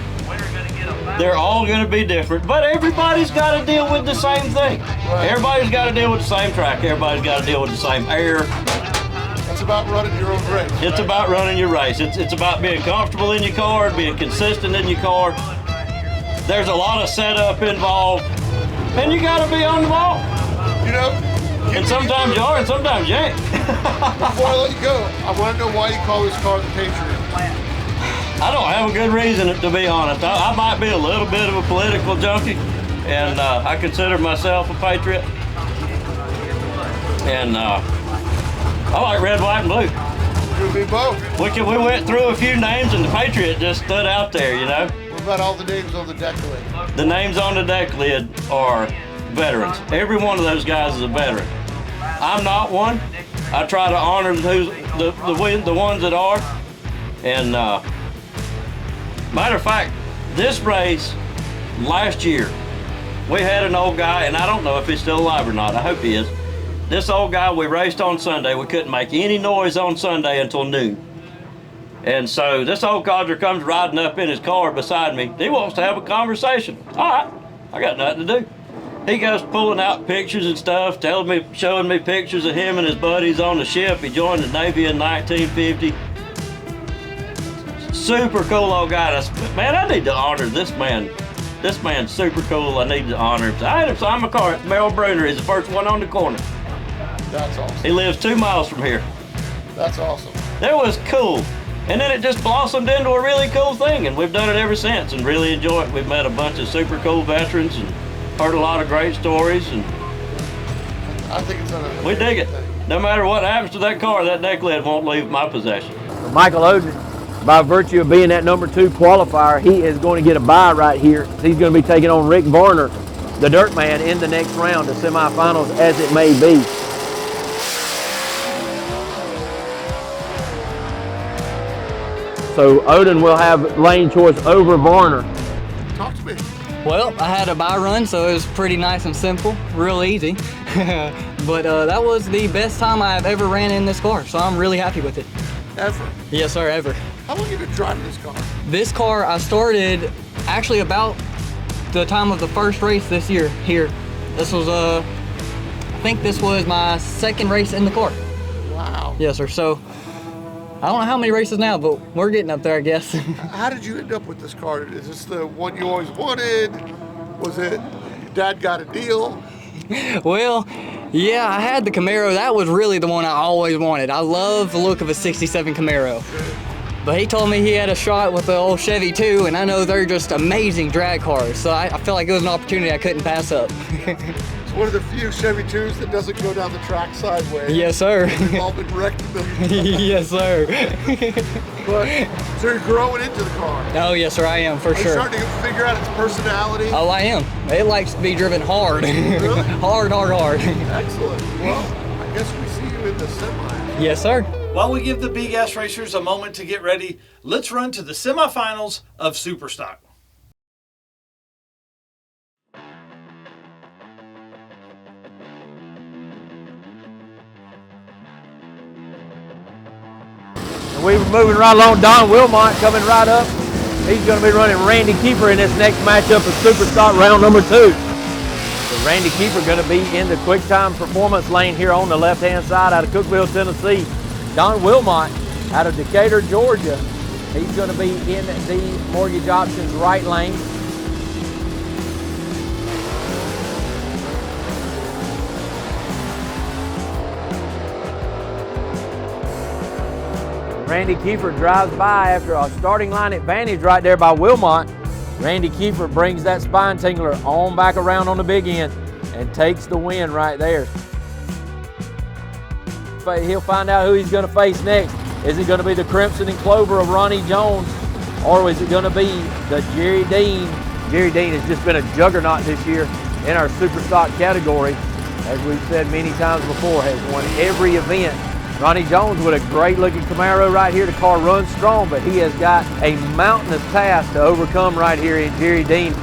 They're all going to be different, but everybody's got to deal with the same thing. Right. Everybody's got to deal with the same track. Everybody's got to deal with the same air. It's about running your own race. It's about running your race. It's about being comfortable in your car, being consistent in your car. There's a lot of setup involved, and you got to be on the ball. You know, and sometimes you are, and sometimes you ain't. Before I let you go, I want to know why you call this car the Patriot. I don't have a good reason, to be honest. I might be a little bit of a political junkie, and I consider myself a patriot. And I like red, white, and blue. Could be both. We went through a few names, and the Patriot just stood out there, you know. What about all the names on the deck lid? The names on the deck lid are veterans. Every one of those guys is a veteran. I'm not one. I try to honor the ones that are. And matter of fact, this race last year, we had an old guy, and I don't know if he's still alive or not. I hope he is. This old guy, we raced on Sunday. We couldn't make any noise on Sunday until noon. And so this old codger comes riding up in his car beside me. He wants to have a conversation. All right, I got nothing to do. He goes pulling out pictures and stuff, showing me pictures of him and his buddies on the ship. He joined the Navy in 1950. Super cool old guy. Man, I need to honor this man. This man's super cool. I need to honor him. I had him sign my car. Merrill Bruner is the first one on the corner. That's awesome. He lives 2 miles from here. That's awesome. That was cool. And then it just blossomed into a really cool thing, and we've done it ever since and really enjoy it. We've met a bunch of super cool veterans and heard a lot of great stories, and I think it's we dig it. No matter what happens to that car, that deck lid won't leave my possession. Michael Oden, by virtue of being that number 2 qualifier, he is going to get a bye right here. He's going to be taking on Rick Varner, the dirt man, in the next round, the semifinals as it may be. So Odin will have lane choice over Varner. Talk to me. Well, I had a bye run, so it was pretty nice and simple, real easy. But that was the best time I've ever ran in this car, so I'm really happy with it. Ever? Yes, sir, ever. How long have you been driving this car? This car, I started actually about the time of the first race this year here. This was, I think this was my second race in the car. Wow. Yes, sir. So I don't know how many races now, but we're getting up there, I guess. How did you end up with this car? Is this the one you always wanted? Was it Dad got a deal? Well, yeah, I had the Camaro. That was really the one I always wanted. I love the look of a 67 Camaro. But he told me he had a shot with the old Chevy too, and I know they're just amazing drag cars. So I feel like it was an opportunity I couldn't pass up. It's one of the few Chevy 2s that doesn't go down the track sideways. Yes, sir. We've all been wrecked in them. Yes, sir. But, so you're growing into the car? Oh, yes, sir, I am, for Are you sure. starting to figure out its personality? Oh, I am. It likes to be driven hard. Really? Hard. Excellent. Well, I guess we see you in the semi. Yes, sir. While we give the B-Gas racers a moment to get ready, let's run to the semifinals of Superstock. And we were moving right along. Don Wilmot coming right up. He's going to be running Randy Keefer in this next matchup of Superstock round number 2. So Randy Keefer going to be in the QuickTime Performance lane here on the left-hand side out of Cookeville, Tennessee. Don Wilmot out of Decatur, Georgia. He's going to be in the Mortgage Options right lane. Randy Keefer drives by after a starting line advantage right there by Wilmot. Randy Keefer brings that spine tingler on back around on the big end and takes the win right there. He'll find out who he's going to face next. Is it going to be the Crimson and Clover of Ronnie Jones, or is it going to be the Jerry Dean? Jerry Dean has just been a juggernaut this year in our Superstock category. As we've said many times before, has won every event. Ronnie Jones with a great looking Camaro right here. The car runs strong, but he has got a mountainous task to overcome right here in Jerry Dean.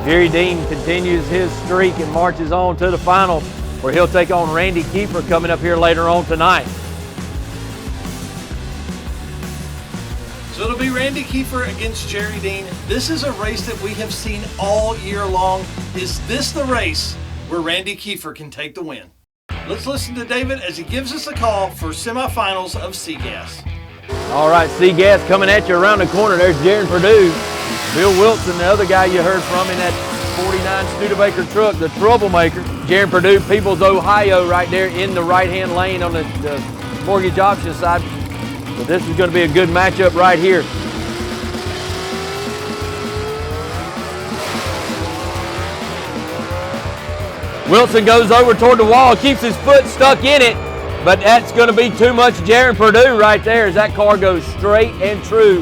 Jerry Dean continues his streak and marches on to the finals, where he'll take on Randy Keefer coming up here later on tonight. So it'll be Randy Keefer against Jerry Dean. This is a race that we have seen all year long. Is this the race where Randy Keefer can take the win? Let's listen to David as he gives us a call for semifinals of C-Gas. All right, C-Gas coming at you around the corner. There's Jaron Purdue. Bill Wilson, the other guy you heard from in that 49 Studebaker truck, the troublemaker. Jaron Purdue, Peoples, Ohio, right there in the right-hand lane on the mortgage option side. But this is going to be a good matchup right here. Wilson goes over toward the wall, keeps his foot stuck in it, but that's going to be too much Jaron Purdue right there as that car goes straight and true.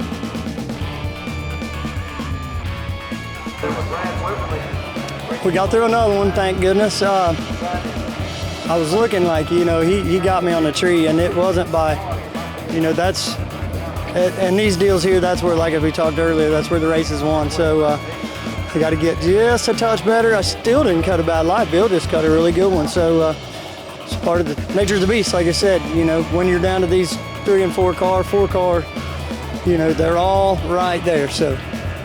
We got through another one, thank goodness. I was looking like, you know, he got me on the tree, and it wasn't by, you know, that's, and these deals here, that's where, like as we talked earlier, that's where the race is won. So I got to get just a touch better. I still didn't cut a bad lap. Bill just cut a really good one. So it's part of the nature of the beast. Like I said, you know, when you're down to these 3 and 4 car, you know, they're all right there. So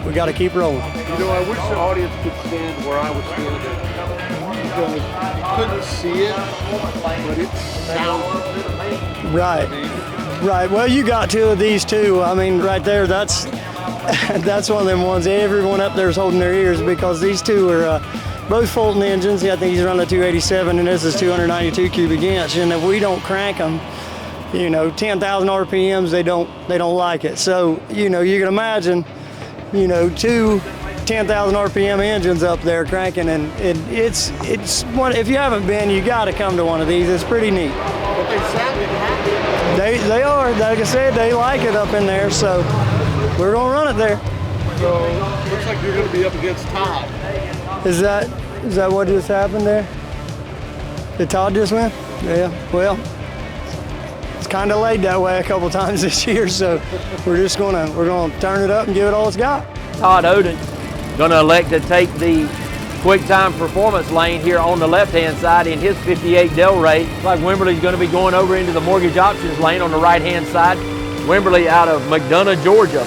we got to keep rolling. You know, I wish the audience could stand where I was standing. Because couldn't see it, but it sounded. Right. Well, you got 2 of these too. I mean, right there, that's one of them ones everyone up there is holding their ears, because these 2 are both Fulton engines. I think he's running a 287 and this is 292 cubic inch. And if we don't crank them, you know, 10,000 RPMs, they don't like it. So, you know, you can imagine, you know, 2 10,000 RPM engines up there cranking, and it's one. If you haven't been, you got to come to one of these. It's pretty neat. But they sounded happy. They are. Like I said, they like it up in there. So we're gonna run it there. So looks like you're gonna be up against Todd. Is that what just happened there? Did Todd just win? Yeah. Well, it's kind of laid that way a couple times this year. So we're gonna turn it up and give it all it's got. Todd Oden going to elect to take the quick time performance lane here on the left-hand side in his 58 Delray. Looks like Wimberly's going to be going over into the mortgage options lane on the right-hand side. Wimberly out of McDonough, Georgia.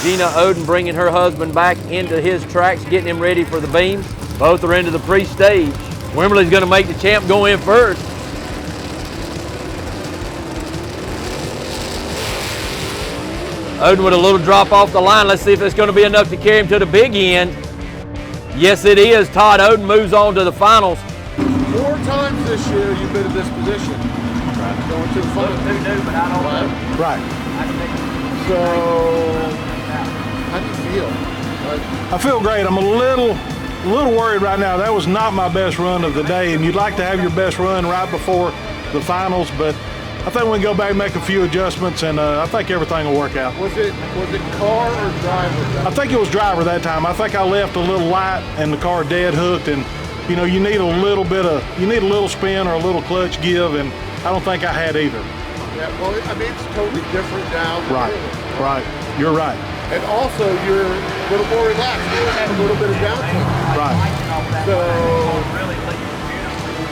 Gina Oden bringing her husband back into his tracks, getting him ready for the beams. Both are into the pre-stage. Wimberly's going to make the champ go in first. Oden with a little drop off the line. Let's see if it's going to be enough to carry him to the big end. Yes, it is. Todd Oden moves on to the finals. 4 times this year you've been in this position. Going to the finals. Right. So, how do you feel? I feel great. I'm a little worried right now. That was not my best run of the day, and you'd like to have your best run right before the finals, but I think we can go back and make a few adjustments, and I think everything will work out. Was it car or driver? I think it was driver that time. I think I left a little light and the car dead hooked, and you know, you need a little spin or a little clutch give, and I don't think I had either. Yeah, well, I mean, it's totally different now. Right. You're right. And also, you're a little more relaxed. You have a little bit of downtime. Right. So,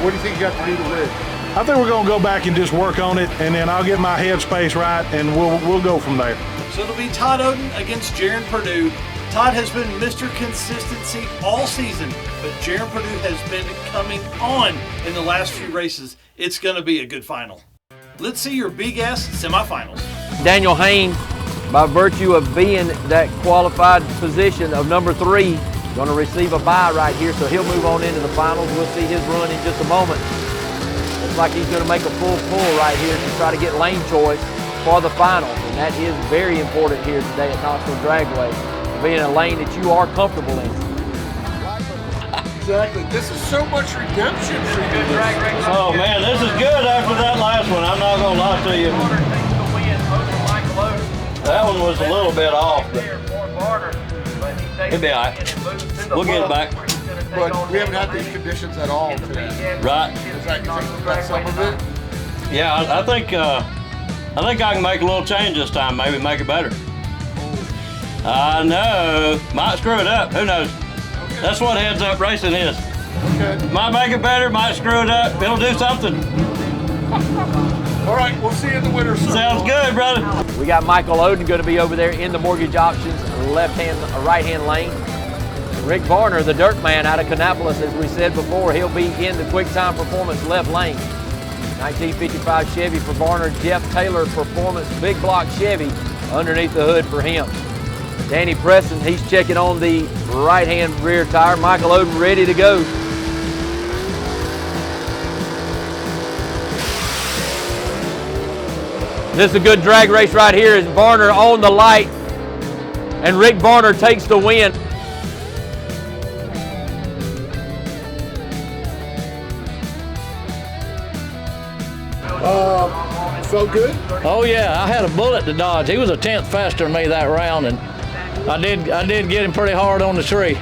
what do you think you got to do to win? I think we're going to go back and just work on it, and then I'll get my headspace right, and we'll go from there. So it'll be Todd Oden against Jaron Purdue. Todd has been Mr. Consistency all season, but Jaron Purdue has been coming on in the last few races. It's going to be a good final. Let's see your big-ass semifinals. Daniel Haynes, by virtue of being that qualified position of number 3, going to receive a bye right here, so he'll move on into the finals. We'll see his run in just a moment. Looks like he's going to make a full pull right here to try to get lane choice for the finals, and that is very important here today at Knoxville Dragway, being a lane that you are comfortable in. Exactly. This is so much redemption for you. Oh man, this is good after that last one. I'm not gonna lie to you. That one was a little bit off, but it'll be all right. We'll get it back. But we haven't had these conditions at all today. Right. Is that some of it? Yeah, I think I can make a little change this time. Maybe make it better. I know. Might screw it up. Who knows? Okay. That's what heads-up racing is. Okay. Might make it better. Might screw it up. It'll do something. All right. We'll see you in the winter. Sounds good, brother. We got Michael Oden going to be over there in the mortgage options right-hand lane. Rick Varner, the dirt man out of Kannapolis, as we said before, he'll be in the quick time performance left lane. 1955 Chevy for Varner, Jeff Taylor Performance big block Chevy underneath the hood for him. Danny Preston, he's checking on the right-hand rear tire. Michael Oden ready to go. This is a good drag race right here as Varner on the light, and Rick Varner takes the win. Felt good? Oh yeah, I had a bullet to dodge. He was a tenth faster than me that round, and I did get him pretty hard on the tree.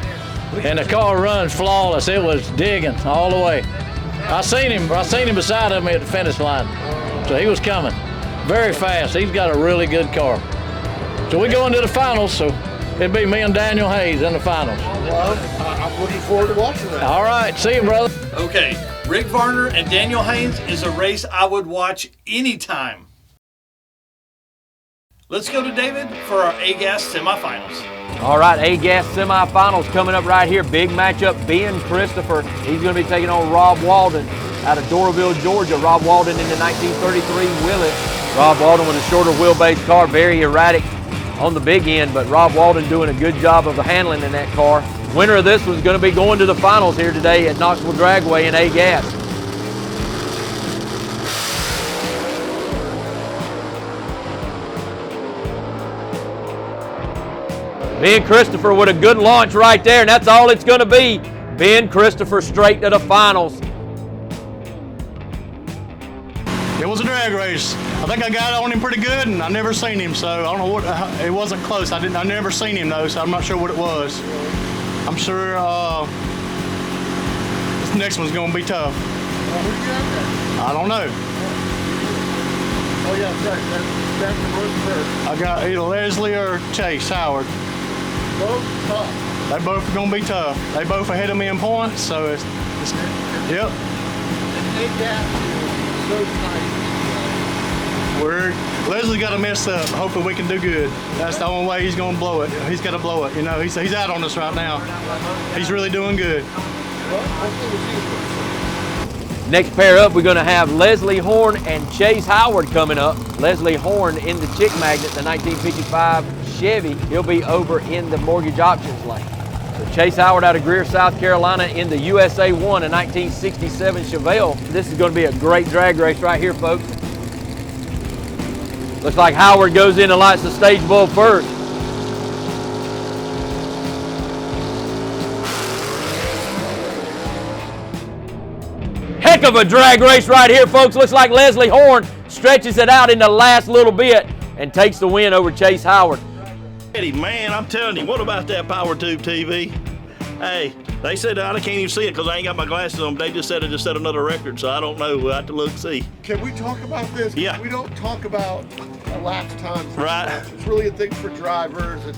And the car runs flawless. It was digging all the way. I seen him beside of me at the finish line. So he was coming very fast. He's got a really good car. So we go into the finals, so it'd be me and Daniel Hayes in the finals. Well, I'm looking forward to watching that. All right, see you, brother. Okay, Rick Varner and Daniel Hayes is a race I would watch anytime. Let's go to David for our A-Gas semifinals. All right, A-Gas semifinals coming up right here. Big matchup, Ben Christopher. He's going to be taking on Rob Walden out of Doraville, Georgia. Rob Walden in the 1933 Willett. Rob Walden with a shorter wheelbase car, very erratic on the big end, but Rob Walden doing a good job of handling in that car. Winner of this was going to be going to the finals here today at Knoxville Dragway in A-Gas. Ben Christopher with a good launch right there, and that's all it's going to be. Ben Christopher straight to the finals. It was a drag race. I think I got on him pretty good, and I never seen him, so I don't know what. It wasn't close. I never seen him though, so I'm not sure what it was. I'm sure this next one's gonna be tough. I don't know. Oh yeah, that's the first. I got either Leslie or Chase Howard. Both tough. They both are gonna be tough. They both ahead of me in points, so it's yep. So tight. Leslie got to mess up. Hopefully we can do good. That's the only way he's going to blow it. He's got to blow it. You know, he's out on us right now. He's really doing good. Next pair up, we're going to have Leslie Horn and Chase Howard coming up. Leslie Horn in the Chick Magnet, the 1955 Chevy. He'll be over in the mortgage options lane. So Chase Howard out of Greer, South Carolina in the USA 1, a 1967 Chevelle. This is going to be a great drag race right here, folks. Looks like Howard goes in and lights the stage bull first. Heck of a drag race right here, folks. Looks like Leslie Horn stretches it out in the last little bit and takes the win over Chase Howard. Man, I'm telling you, what about that Powertube TV? Hey, they said I can't even see it because I ain't got my glasses on. They just said it just set another record, so I don't know. We'll have to look and see. Can we talk about this? Yeah. We don't talk about elapsed times. Right. It's really a thing for drivers and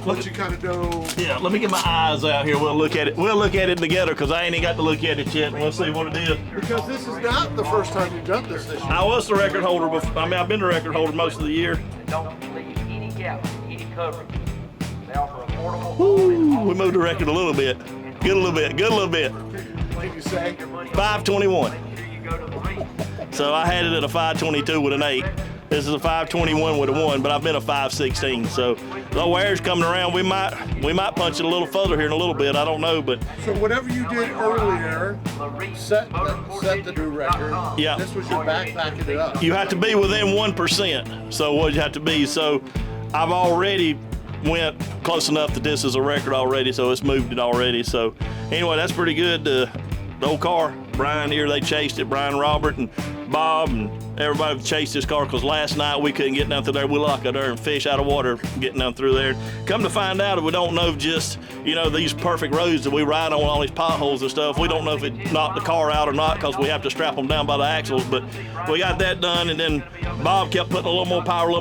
what you kind of do. Yeah, let me get my eyes out here. We'll look at it. We'll look at it together because I ain't even got to look at it yet. We'll see what it is. Because this is not the first time you've done this year. I was the record holder before. I mean, I've been the record holder most of the year. Don't leave any gap, any coverage. They offer affordable. Ooh, we moved the record a little bit. Good a little bit. Good a little bit. Can you say? 521. So I had it at a 522 with an 8. This is a 521 with a 1, but I've been a 516. So the air's coming around. We might punch it a little further here in a little bit. I don't know, but so whatever you did earlier set the new record. Yeah. This was your backing it up. You have to be within 1%. So what you have to be. So I've already went close enough that this is a record already. So it's moved it already. So anyway, that's pretty good. The old car, Brian here, they chased it. Brian, Robert, and Bob, and everybody chased this car because last night we couldn't get down through there. We locked out there and fish out of water getting down through there. Come to find out, we don't know just, you know, these perfect roads that we ride on, all these potholes and stuff. We don't know if it knocked the car out or not because we have to strap them down by the axles, but we got that done, and then Bob kept putting a little more power,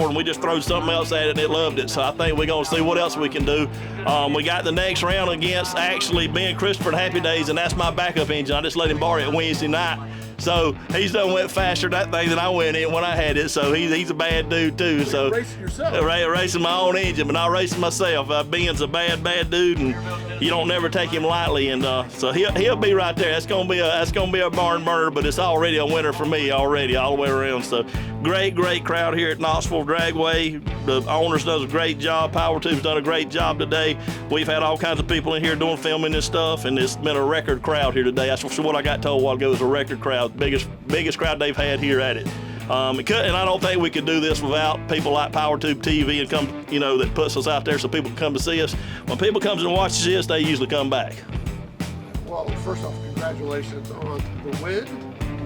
and we just threw something else at it, and it loved it. So I think we're going to see what else we can do. We got the next round against actually Ben Christopher and Happy Days, and that's my backup engine. I just let him borrow it Wednesday night. So he's done went faster that thing than I went in when I had it. So he's a bad dude too. So racing yourself. Racing my own engine, but not racing myself. Ben's a bad dude, and you don't never take him lightly. And so he'll be right there. That's gonna be a barn burner, but it's already a winner for me already all the way around. So great crowd here at Knoxville Dragway. The owners does a great job. Powertube's done a great job today. We've had all kinds of people in here doing filming and stuff, and it's been a record crowd here today. That's what I got told a while ago. It was a record crowd. Biggest crowd they've had here at it. And I don't think we could do this without people like Powertube TV and come, that puts us out there so people can come to see us. When people come and watch this, they usually come back. Well, first off, congratulations on the win,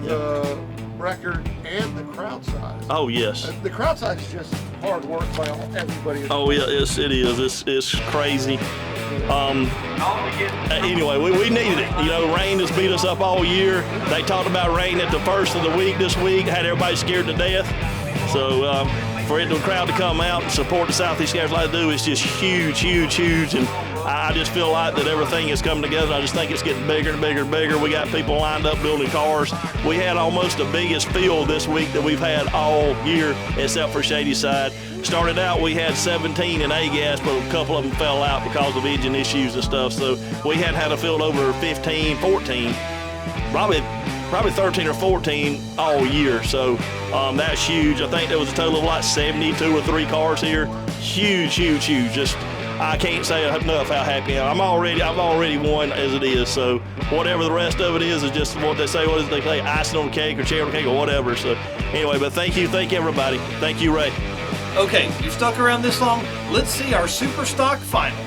the record, and the crowd size. Oh, yes. The crowd size is just hard work by everybody. Oh, yeah, it is. It's crazy. Anyway, we needed it. Rain has beat us up all year. They talked about rain at the first of the week this week, had everybody scared to death. So for the crowd to come out and support the Southeast Scouts like they do is just huge, huge, huge. And I just feel like that everything is coming together. I just think it's getting bigger and bigger and bigger. We got people lined up building cars. We had almost the biggest field this week that we've had all year, except for Shadyside. Started out, we had 17 in A-gas, but a couple of them fell out because of engine issues and stuff. So we had a field over 15, 14, probably 13 or 14 all year. So that's huge. I think there was a total of like 72 or 3 cars here. Huge, huge, huge. Just I can't say enough how happy I am. I've already won as it is. So whatever the rest of it is just what they say. What is they say? Icing on the cake or cherry on the cake or whatever. So anyway, but thank you everybody. Thank you, Ray. Okay, you've stuck around this long. Let's see our Super Stock final.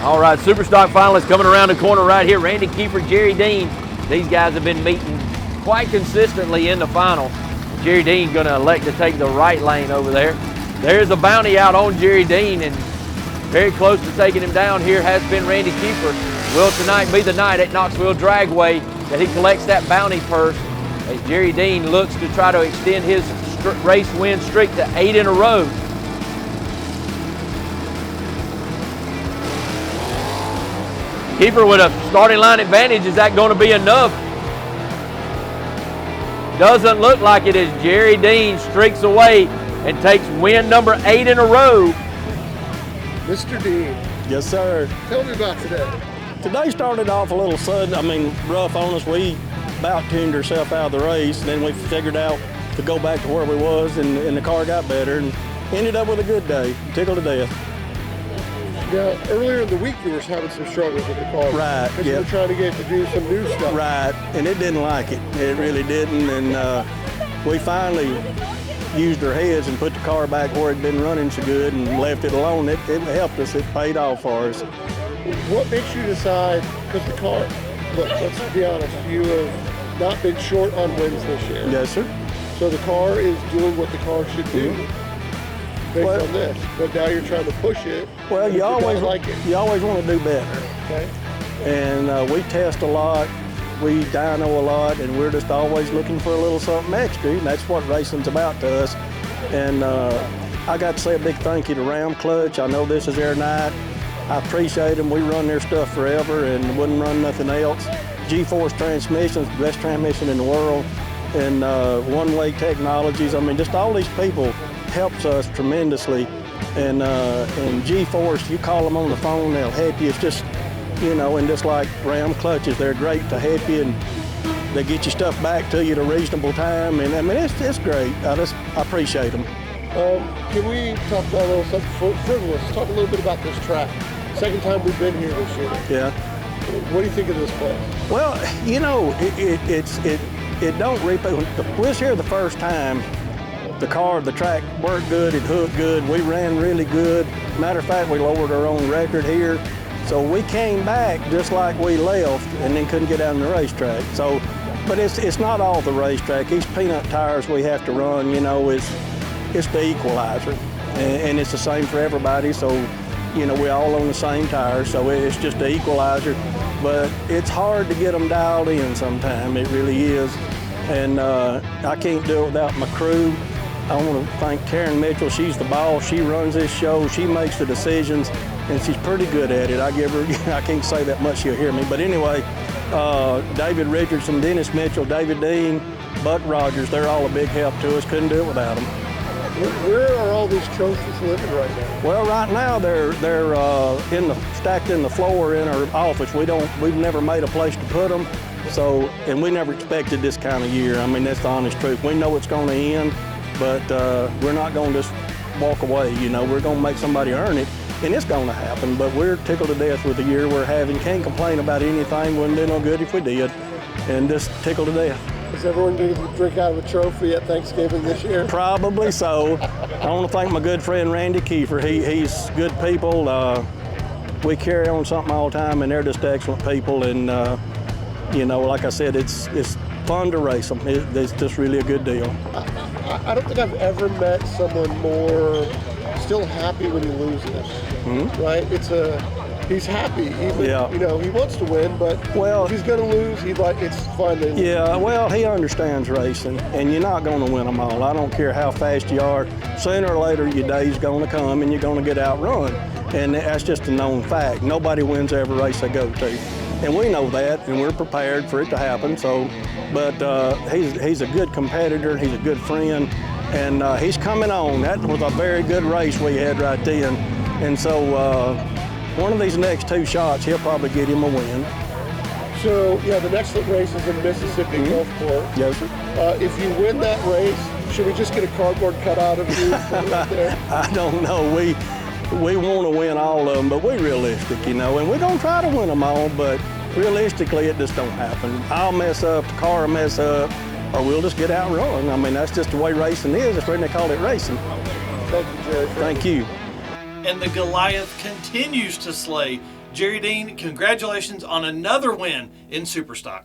All right, Super Stock finalists coming around the corner right here. Randy Kiefer, Jerry Dean. These guys have been meeting quite consistently in the final. Jerry Dean going to elect to take the right lane over there. There's a bounty out on Jerry Dean, and very close to taking him down here has been Randy Kiefer. Will tonight be the night at Knoxville Dragway that he collects that bounty purse as Jerry Dean looks to try to extend his race win streak to 8 in a row. Kiefer with a starting line advantage. Is that going to be enough? Doesn't look like it as Jerry Dean streaks away and takes win number 8 in a row. Mr. Dean. Yes, sir. Tell me about today. Today started off a little sudden, rough on us. We about tuned ourselves out of the race, and then we figured out to go back to where we was, and the car got better, and ended up with a good day, tickled to death. Now, earlier in the week, you were having some struggles with the car. Right, because you were trying to get it to do some new stuff. Right, and it didn't like it. It really didn't, and we finally used our heads and put the car back where it'd been running so good and left it alone. It helped us. It paid off for us. What makes you decide, because the car, look, let's be honest, you have not been short on wins this year. Yes, sir. So the car is doing what the car should do. Based on this, but now you're trying to push it. Well, you always like it. You always want to do better. Okay. And we test a lot, we dyno a lot, and we're just always looking for a little something extra. And that's what racing's about to us. And I got to say a big thank you to Ram Clutch. I know this is their night. I appreciate them. We run their stuff forever and wouldn't run nothing else. G-Force transmissions, the best transmission in the world, and one-way technologies. Just all these people helps us tremendously, and G-Force, you call them on the phone, they'll help you. It's just, and just like Ram Clutches, they're great to help you, and they get your stuff back to you at a reasonable time, and it's great. I appreciate them. Can we talk about a little something frivolous? Talk a little bit about this track. Second time we've been here this year. Yeah. What do you think of this place? Well, it don't repeat. We was here the first time. The track worked good, it hooked good, we ran really good. Matter of fact, we lowered our own record here. So we came back just like we left and then couldn't get out on the racetrack. So, but it's not all the racetrack. These peanut tires we have to run, it's the equalizer. And it's the same for everybody, so, we're all on the same tires, so it's just the equalizer. But it's hard to get them dialed in sometimes, it really is. And I can't do it without my crew. I want to thank Karen Mitchell. She's the boss. She runs this show. She makes the decisions, and she's pretty good at it. I give her, I can't say that much, she'll hear me. But anyway, David Richardson, Dennis Mitchell, David Dean, Buck Rogers, they're all a big help to us. Couldn't do it without them. Where are all these trophies living right now? Well, right now they're stacked in the floor in our office. We've never made a place to put them. So, and we never expected this kind of year. That's the honest truth. We know it's going to end. but we're not going to just walk away. You know, we're going to make somebody earn it, and it's going to happen. But we're tickled to death with the year we're having. Can't complain about anything. Wouldn't do no good if we did, and just tickled to death. Is everyone going to drink out of a trophy at Thanksgiving this year? Probably so. I want to thank my good friend Randy Kiefer. He's good people. We carry on something all the time, and they're just excellent people. And you know, like I said, it's fun to race them. It's just really a good deal. I don't think I've ever met someone more still happy when he loses. Mm-hmm. Right? He's happy. Even, you know, he wants to win, but if he's going to lose, it's fun. Yeah, well, he understands racing, and you're not going to win them all. I don't care how fast you are. Sooner or later, your day's going to come, and you're going to get outrun. And that's just a known fact. Nobody wins every race they go to. And we know that, and we're prepared for it to happen. So, but he's a good competitor. He's a good friend, and he's coming on. That was a very good race we had right then. And so, one of these next two shots, he'll probably get him a win. So, yeah, the next race is in Mississippi Gulfport. Yes, sir. If you win that race, should we just get a cardboard cutout of you right there? I don't know. We want to win all of them, but we're realistic, you know, and we're going to try to win them all, but realistically, it just don't happen. I'll mess up, the car will mess up, or we'll just get outrun. I mean, that's just the way racing is. That's why they call it racing. Thank you, Jerry. Thank you. And the Goliath continues to slay. Jerry Dean, congratulations on another win in Superstock.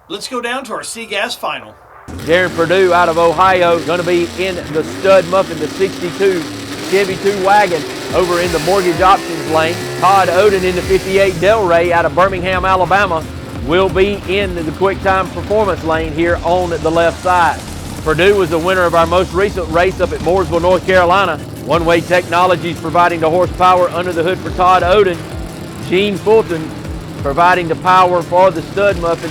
Let's go down to our C-Gas final. Jared Perdue out of Ohio, going to be in the stud muffin, the 62 Chevy 2 wagon over in the mortgage options lane. Todd Oden in the 58 Delray out of Birmingham, Alabama, will be in the quick time performance lane here on the left side. Perdue was the winner of our most recent race up at Mooresville, North Carolina. One Way Technologies providing the horsepower under the hood for Todd Oden. Gene Fulton providing the power for the stud muffin.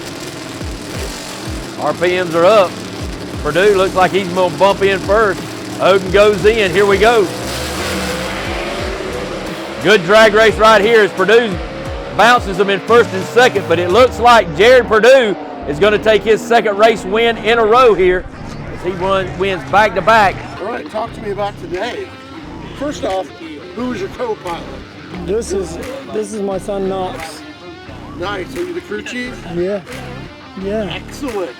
RPMs are up. Perdue looks like he's going to bump in first. Oden goes in. Here we go. Good drag race right here as Perdue bounces them in first and second, but it looks like Jared Perdue is going to take his second race win in a row here as he wins back-to-back. All right, talk to me about today. First off, who is your co-pilot? This is my son Knox. Nice. Are you the crew chief? Yeah. Yeah. Excellent.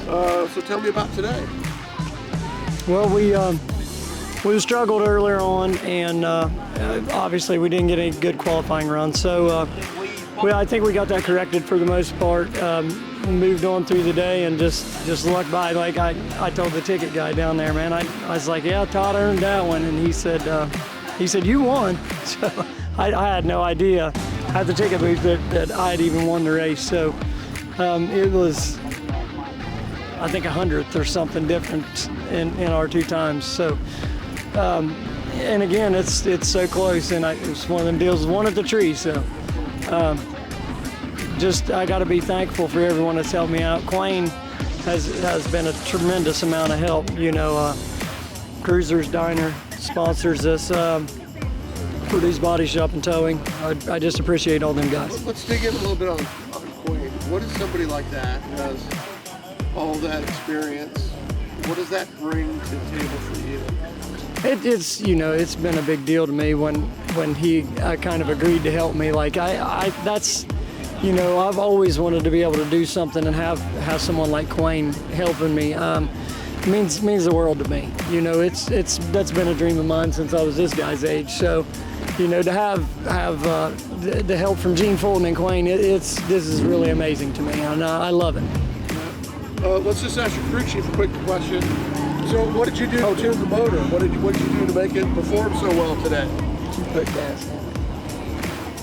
So tell me about today. Well, we struggled earlier on, and obviously we didn't get any good qualifying runs. So I think we got that corrected for the most part. Moved on through the day and just lucked by. Like I told the ticket guy down there, man. I was like, yeah, Todd earned that one, and he said you won. So I had no idea at the ticket booth that I had even won the race. So it was, I think, 100th or something different in our two times. So, and again, it's so close, and it's one of them deals, one at the tree. So, I got to be thankful for everyone that's helped me out. Quayne has been a tremendous amount of help. You know, Cruisers Diner sponsors us. Purdue's Body Shop and Towing. I just appreciate all them guys. Let's dig in a little bit on Quayne. What is somebody like that who has all that experience? What does that bring to the table for you? It's it's been a big deal to me when he kind of agreed to help me. Like that's, I've always wanted to be able to do something and have someone like Quayne helping me. Means the world to me. That's been a dream of mine since I was this guy's age. So, to have the help from Gene Fulton and Quayne, this is really amazing to me, and I love it. Let's just ask your crew chief a quick question. So, what did you do to tune the motor? What did you do to make it perform so well today? Put gas in it.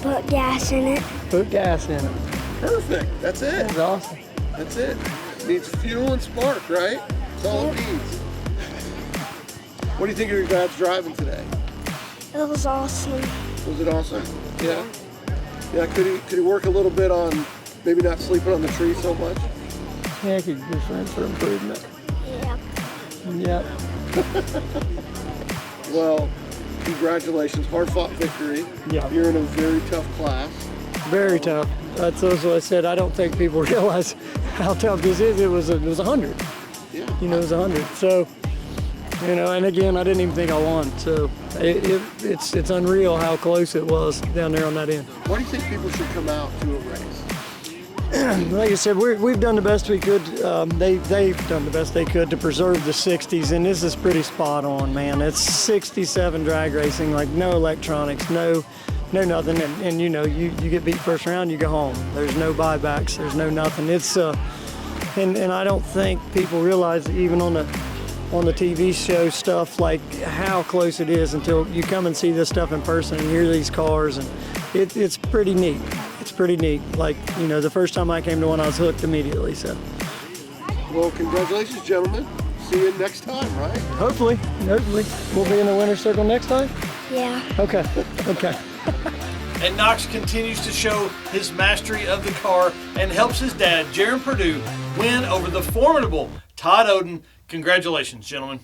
Put gas in it. Put gas in it. Perfect. That's it. That's awesome. That's it. It needs fuel and spark, right? That's all it needs. What do you think of your dad's driving today? It was awesome. Was it awesome? Yeah. Yeah. Could he work a little bit on maybe not sleeping on the tree so much? Yeah, I could just run for improvement. Yep. Well, congratulations. Hard-fought victory. Yeah. You're in a very tough class. Very tough. That's what I said. I don't think people realize how tough this is. It was 100. Yeah. you know, it was 100. So, you know, and again, I didn't even think I won. So it's unreal how close it was down there on that end. Why do you think people should come out to a race? Like I said, we've done the best we could. They've done the best they could to preserve the 60s, and this is pretty spot on, man. It's 67 drag racing, like no electronics, no nothing, and you know, you get beat first round, you go home. There's no buybacks, there's no nothing. It's and I don't think people realize even on the TV show stuff, like how close it is until you come and see this stuff in person and hear these cars, and it's pretty neat. It's pretty neat. Like, you know, the first time I came to one, I was hooked immediately. So. Well, congratulations, gentlemen. See you next time, right? Hopefully we'll be in the winner's circle next time. Yeah. Okay. Okay. And Knox continues to show his mastery of the car and helps his dad, Jaron Purdue, win over the formidable Todd Oden. Congratulations, gentlemen.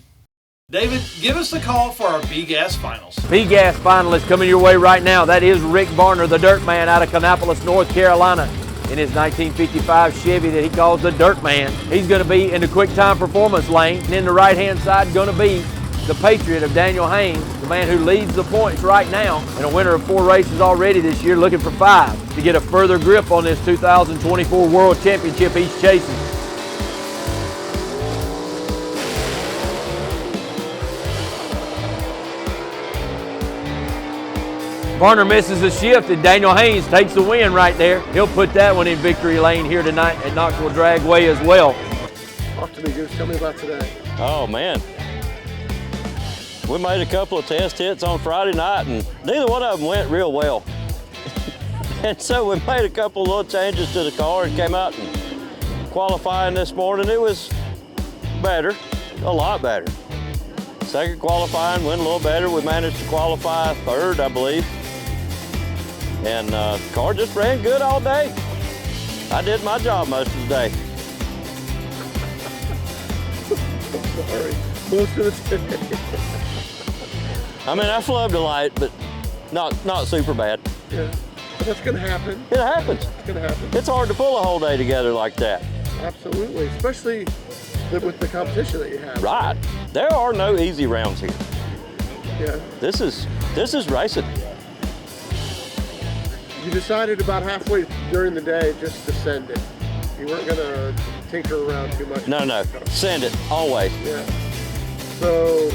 David, give us the call for our B-Gas Finals. B-Gas finalist coming your way right now. That is Rick Varner, the Dirt Man out of Kannapolis, North Carolina, in his 1955 Chevy that he calls the Dirt Man. He's going to be in the quick time performance lane. And in the right-hand side, going to be the Patriot of Daniel Haynes, the man who leads the points right now, and a winner of 4 races already this year, looking for 5 to get a further grip on this 2024 World Championship he's chasing. Varner misses a shift, and Daniel Haynes takes the win right there. He'll put that one in victory lane here tonight at Knoxville Dragway as well. Talk to me, Goose. Tell me about today. Oh, man. We made a couple of test hits on Friday night, and neither one of them went real well. And so we made a couple of little changes to the car and came out and qualifying this morning. It was better, a lot better. Second qualifying went a little better. We managed to qualify 3rd, I believe. And the car just ran good all day. I did my job most of the day. Sorry, most of the day. I mean, I flubbed a light, but not super bad. Yeah, but that's gonna happen. It happens. It's gonna happen. It's hard to pull a whole day together like that. Absolutely, especially with the competition that you have. Right. There are no easy rounds here. Yeah. This is racing. You decided about halfway during the day just to send it. You weren't gonna tinker around too much. No. Send it, always. Yeah. So,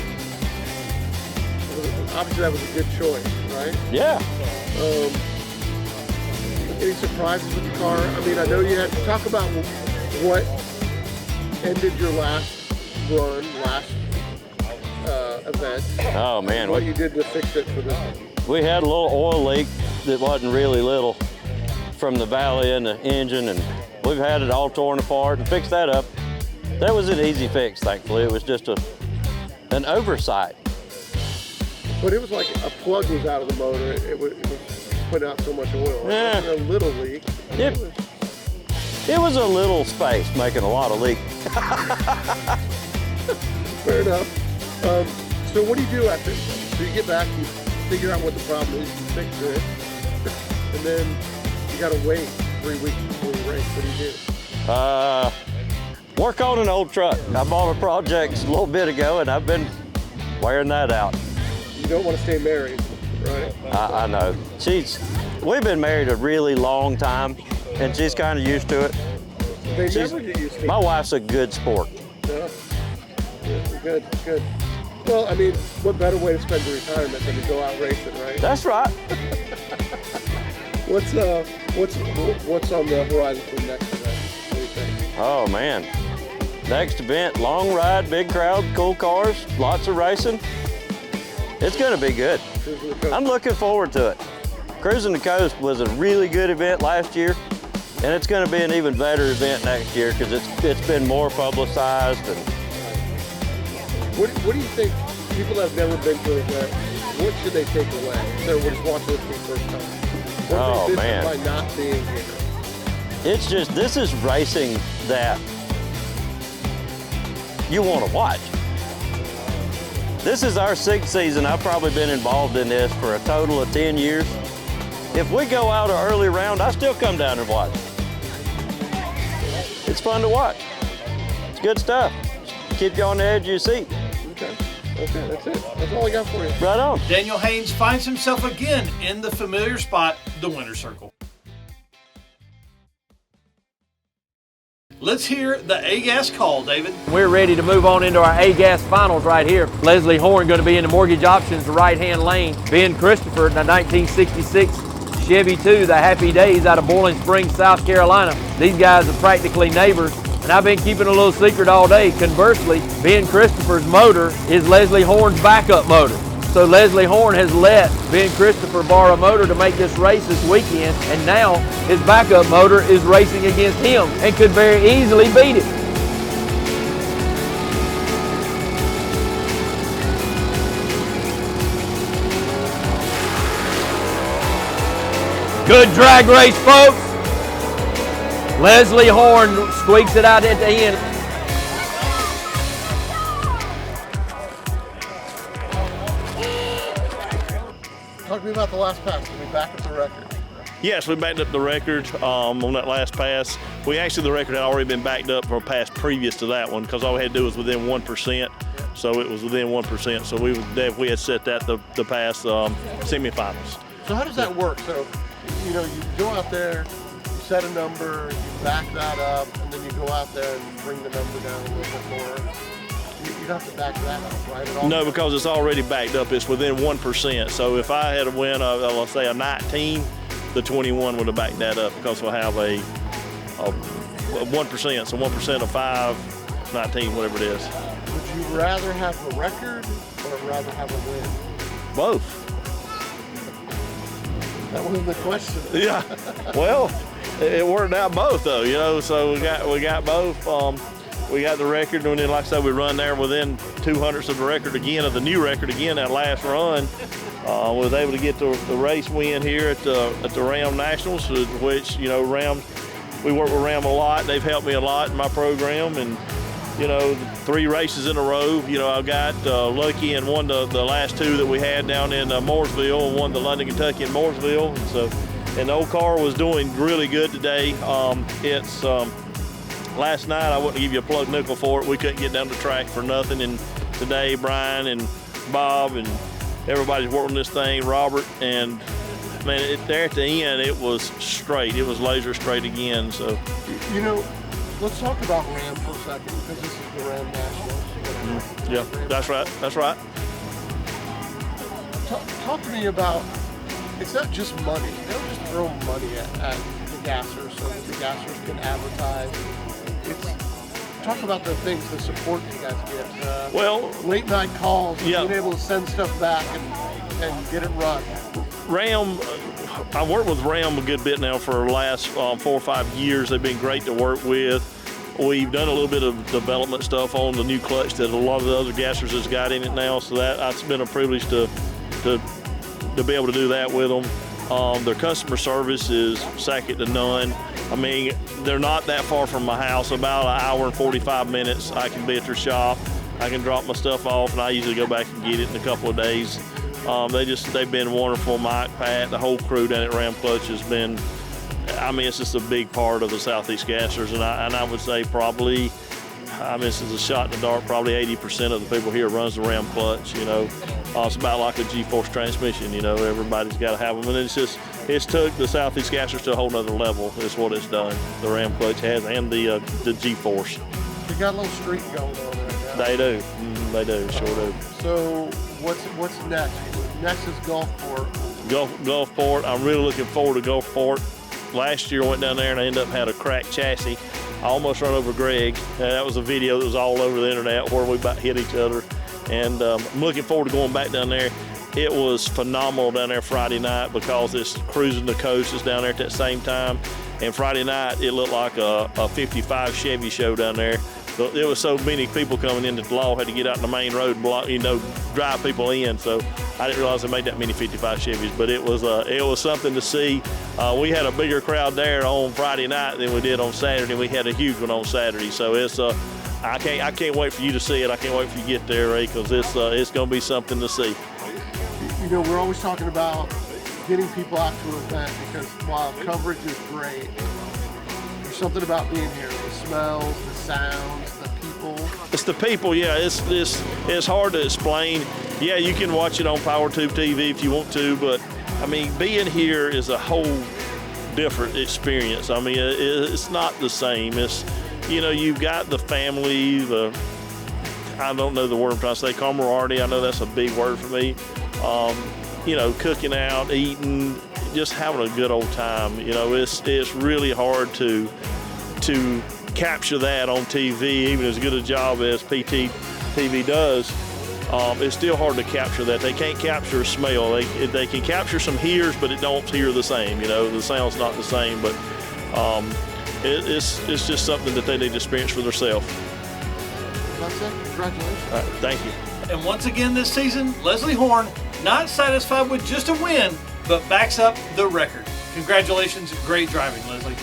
obviously that was a good choice, right? Yeah. Any surprises with the car? I mean, I know you had to talk about what ended your last run, last event. Oh, man. What you did to fix it for this one. We had a little oil leak that wasn't really little from the valley in the engine, and we've had it all torn apart and fixed that up. That was an easy fix, thankfully. It was just an oversight. But it was like a plug was out of the motor. It was putting out so much oil. Yeah. It wasn't a little leak. It was a little space making a lot of leak. Fair enough. So what do you do after? So you get back, you figure out what the problem is, you fix it, and then you gotta wait 3 weeks before you race. What do you do? Work on an old truck. I bought a project a little bit ago, and I've been wearing that out. You don't want to stay married, right? I know. We've been married a really long time, and she's kind of used to it. They never get used to it. My wife's a good sport. Yeah. Good. Well, I mean, what better way to spend your retirement than to go out racing, right? That's right. What's on the horizon for the next event? What do you think? Oh man, next event, long ride, big crowd, cool cars, lots of racing. It's gonna be good. I'm looking forward to it. Cruising the Coast was a really good event last year, and it's gonna be an even better event next year because it's been more publicized. And what do you think people that have never been to an event, what should they take away? They're just watching this for the first time. Oh man, by not being here. It's just, this is racing that you want to watch. This is our 6th season. I've probably been involved in this for a total of 10 years. If we go out an early round, I still come down and watch. It's fun to watch. It's good stuff. keep you on the edge of your seat. Okay, that's it. That's all I got for you. Right on. Daniel Haynes finds himself again in the familiar spot, the winner's circle. Let's hear the A-Gas call, David. We're ready to move on into our A-Gas finals right here. Leslie Horn going to be in the mortgage options right-hand lane. Ben Christopher, the 1966 Chevy 2, the Happy Days out of Boiling Springs, South Carolina. These guys are practically neighbors, and I've been keeping a little secret all day. Conversely, Ben Christopher's motor is Leslie Horn's backup motor. So Leslie Horn has let Ben Christopher borrow a motor to make this race this weekend, and now his backup motor is racing against him and could very easily beat it. Good drag race, folks. Leslie Horn squeaks it out at the end. Talk to me about the last pass. Did we back up the record? Yes, we backed up the record on that last pass. The record had already been backed up for a pass previous to that one because all we had to do was within 1%. So it was within 1%. So we had set that the pass semifinals. So how does that work? So, you go out there, you set a number, you back that up, and then you go out there and bring the number down a little bit more. You don't have to back that up, right? At all? No, because it's already backed up. It's within 1%. So if I had to win, let's say a 19, the 21 would have backed that up because we'll have a 1%. So 1% of 5, 19, whatever it is. Would you rather have the record or rather have a win? Both. That wasn't the question. Yeah. Well, it worked out both though, so we got both. We got the record, and then, like I said, we run there within 200ths of the record again, of the new record again, that last run. Was able to get the race win here at the Ram Nationals, which, Ram, we work with Ram a lot. They've helped me a lot in my program, and, 3 races in a row. I got lucky and won the last 2 that we had down in Mooresville, and won the London, Kentucky and Mooresville. And the old car was doing really good today. Last night, I wouldn't give you a plug nickel for it. We couldn't get down the track for nothing. And today, Brian and Bob and everybody's working this thing, Robert, and man, there at the end, it was straight. It was laser straight again. So, let's talk about Ram for a second, because this is the Ram Nationals. Yeah, that's right. That's right. Talk to me about, it's not just money. They don't just throw money at the gassers so that the gassers can advertise. Talk about the things, the support you guys get. Late night calls, being able to send stuff back and get it run. Ram, I worked with Ram a good bit now for the last 4 or 5 years. They've been great to work with. We've done a little bit of development stuff on the new clutch that a lot of the other gassers has got in it now, so that's been a privilege to be able to do that with them. Their customer service is second to none. I mean, they're not that far from my house, about an hour and 45 minutes. I can be at their shop. I can drop my stuff off, and I usually go back and get it in a couple of days. They've been wonderful. Mike, Pat, the whole crew down at Ram Clutch has been, it's just a big part of the Southeast Gassers, and I would say probably, this is a shot in the dark, probably 80% of the people here runs the Ram Clutch, It's about like a G-force transmission, everybody's got to have them, and it's took the Southeast Gassers to a whole nother level, is what it's done. The Ram Clutch has, and the G-force. They got a little streak going on there now. They do. They do, sure do. So what's next? Next is Gulfport. Gulfport. I'm really looking forward to Gulfport. Last year I went down there and I ended up had a cracked chassis. I almost run over Greg. That was a video that was all over the internet where we about hit each other. And I'm looking forward to going back down there. It was phenomenal down there Friday night because it's cruising the coast is down there at that same time. And Friday night it looked like a 55 Chevy show down there. There was so many people coming in that the law had to get out on the main road and block, drive people in. So I didn't realize they made that many 55 Chevys, but it was something to see. We had a bigger crowd there on Friday night than we did on Saturday. We had a huge one on Saturday. So I can't wait for you to see it. I can't wait for you to get there, Ray, because it's going to be something to see. We're always talking about getting people out to an event because while coverage is great, there's something about being here. The smells, the sounds, the people It's the people, yeah. It's hard to explain. Yeah, you can watch it on Powertube TV if you want to, but I mean, being here is a whole different experience. I mean, it's not the same. It's, you know, you've got the family, I don't know the word I'm trying to say, camaraderie. I know that's a big word for me. You know, cooking out, eating, just having a good old time. You know, it's really hard to capture that on TV, even as good a job as PT TV does. It's still hard to capture that. They can't capture a smell. They can capture some hears, but it don't hear the same. You know, the sound's not the same. But it's just something that they need to experience for themselves. That's it. Congratulations. All right, thank you. And once again this season, Leslie Horn not satisfied with just a win, but backs up the record. Congratulations, great driving, Leslie.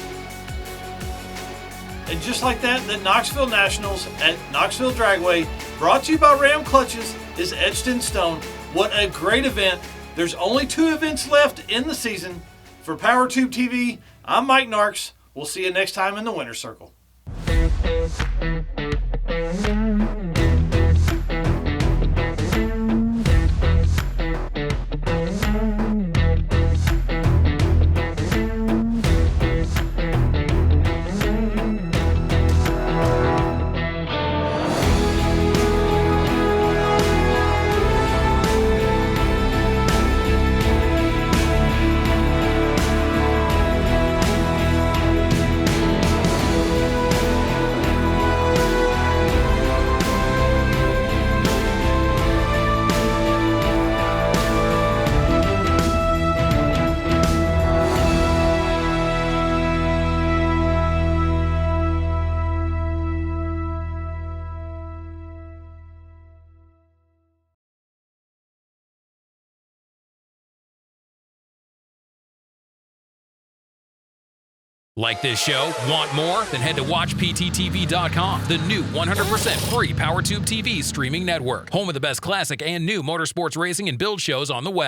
And just like that, the Knoxville Nationals at Knoxville Dragway, brought to you by Ram Clutches, is etched in stone. What a great event. There's only 2 events left in the season. For Powertube TV, I'm Mike Narks. We'll see you next time in the Winner's Circle. Like this show? Want more? Then head to WatchPTTV.com, the new 100% free Powertube TV streaming network. Home of the best classic and new motorsports racing and build shows on the web.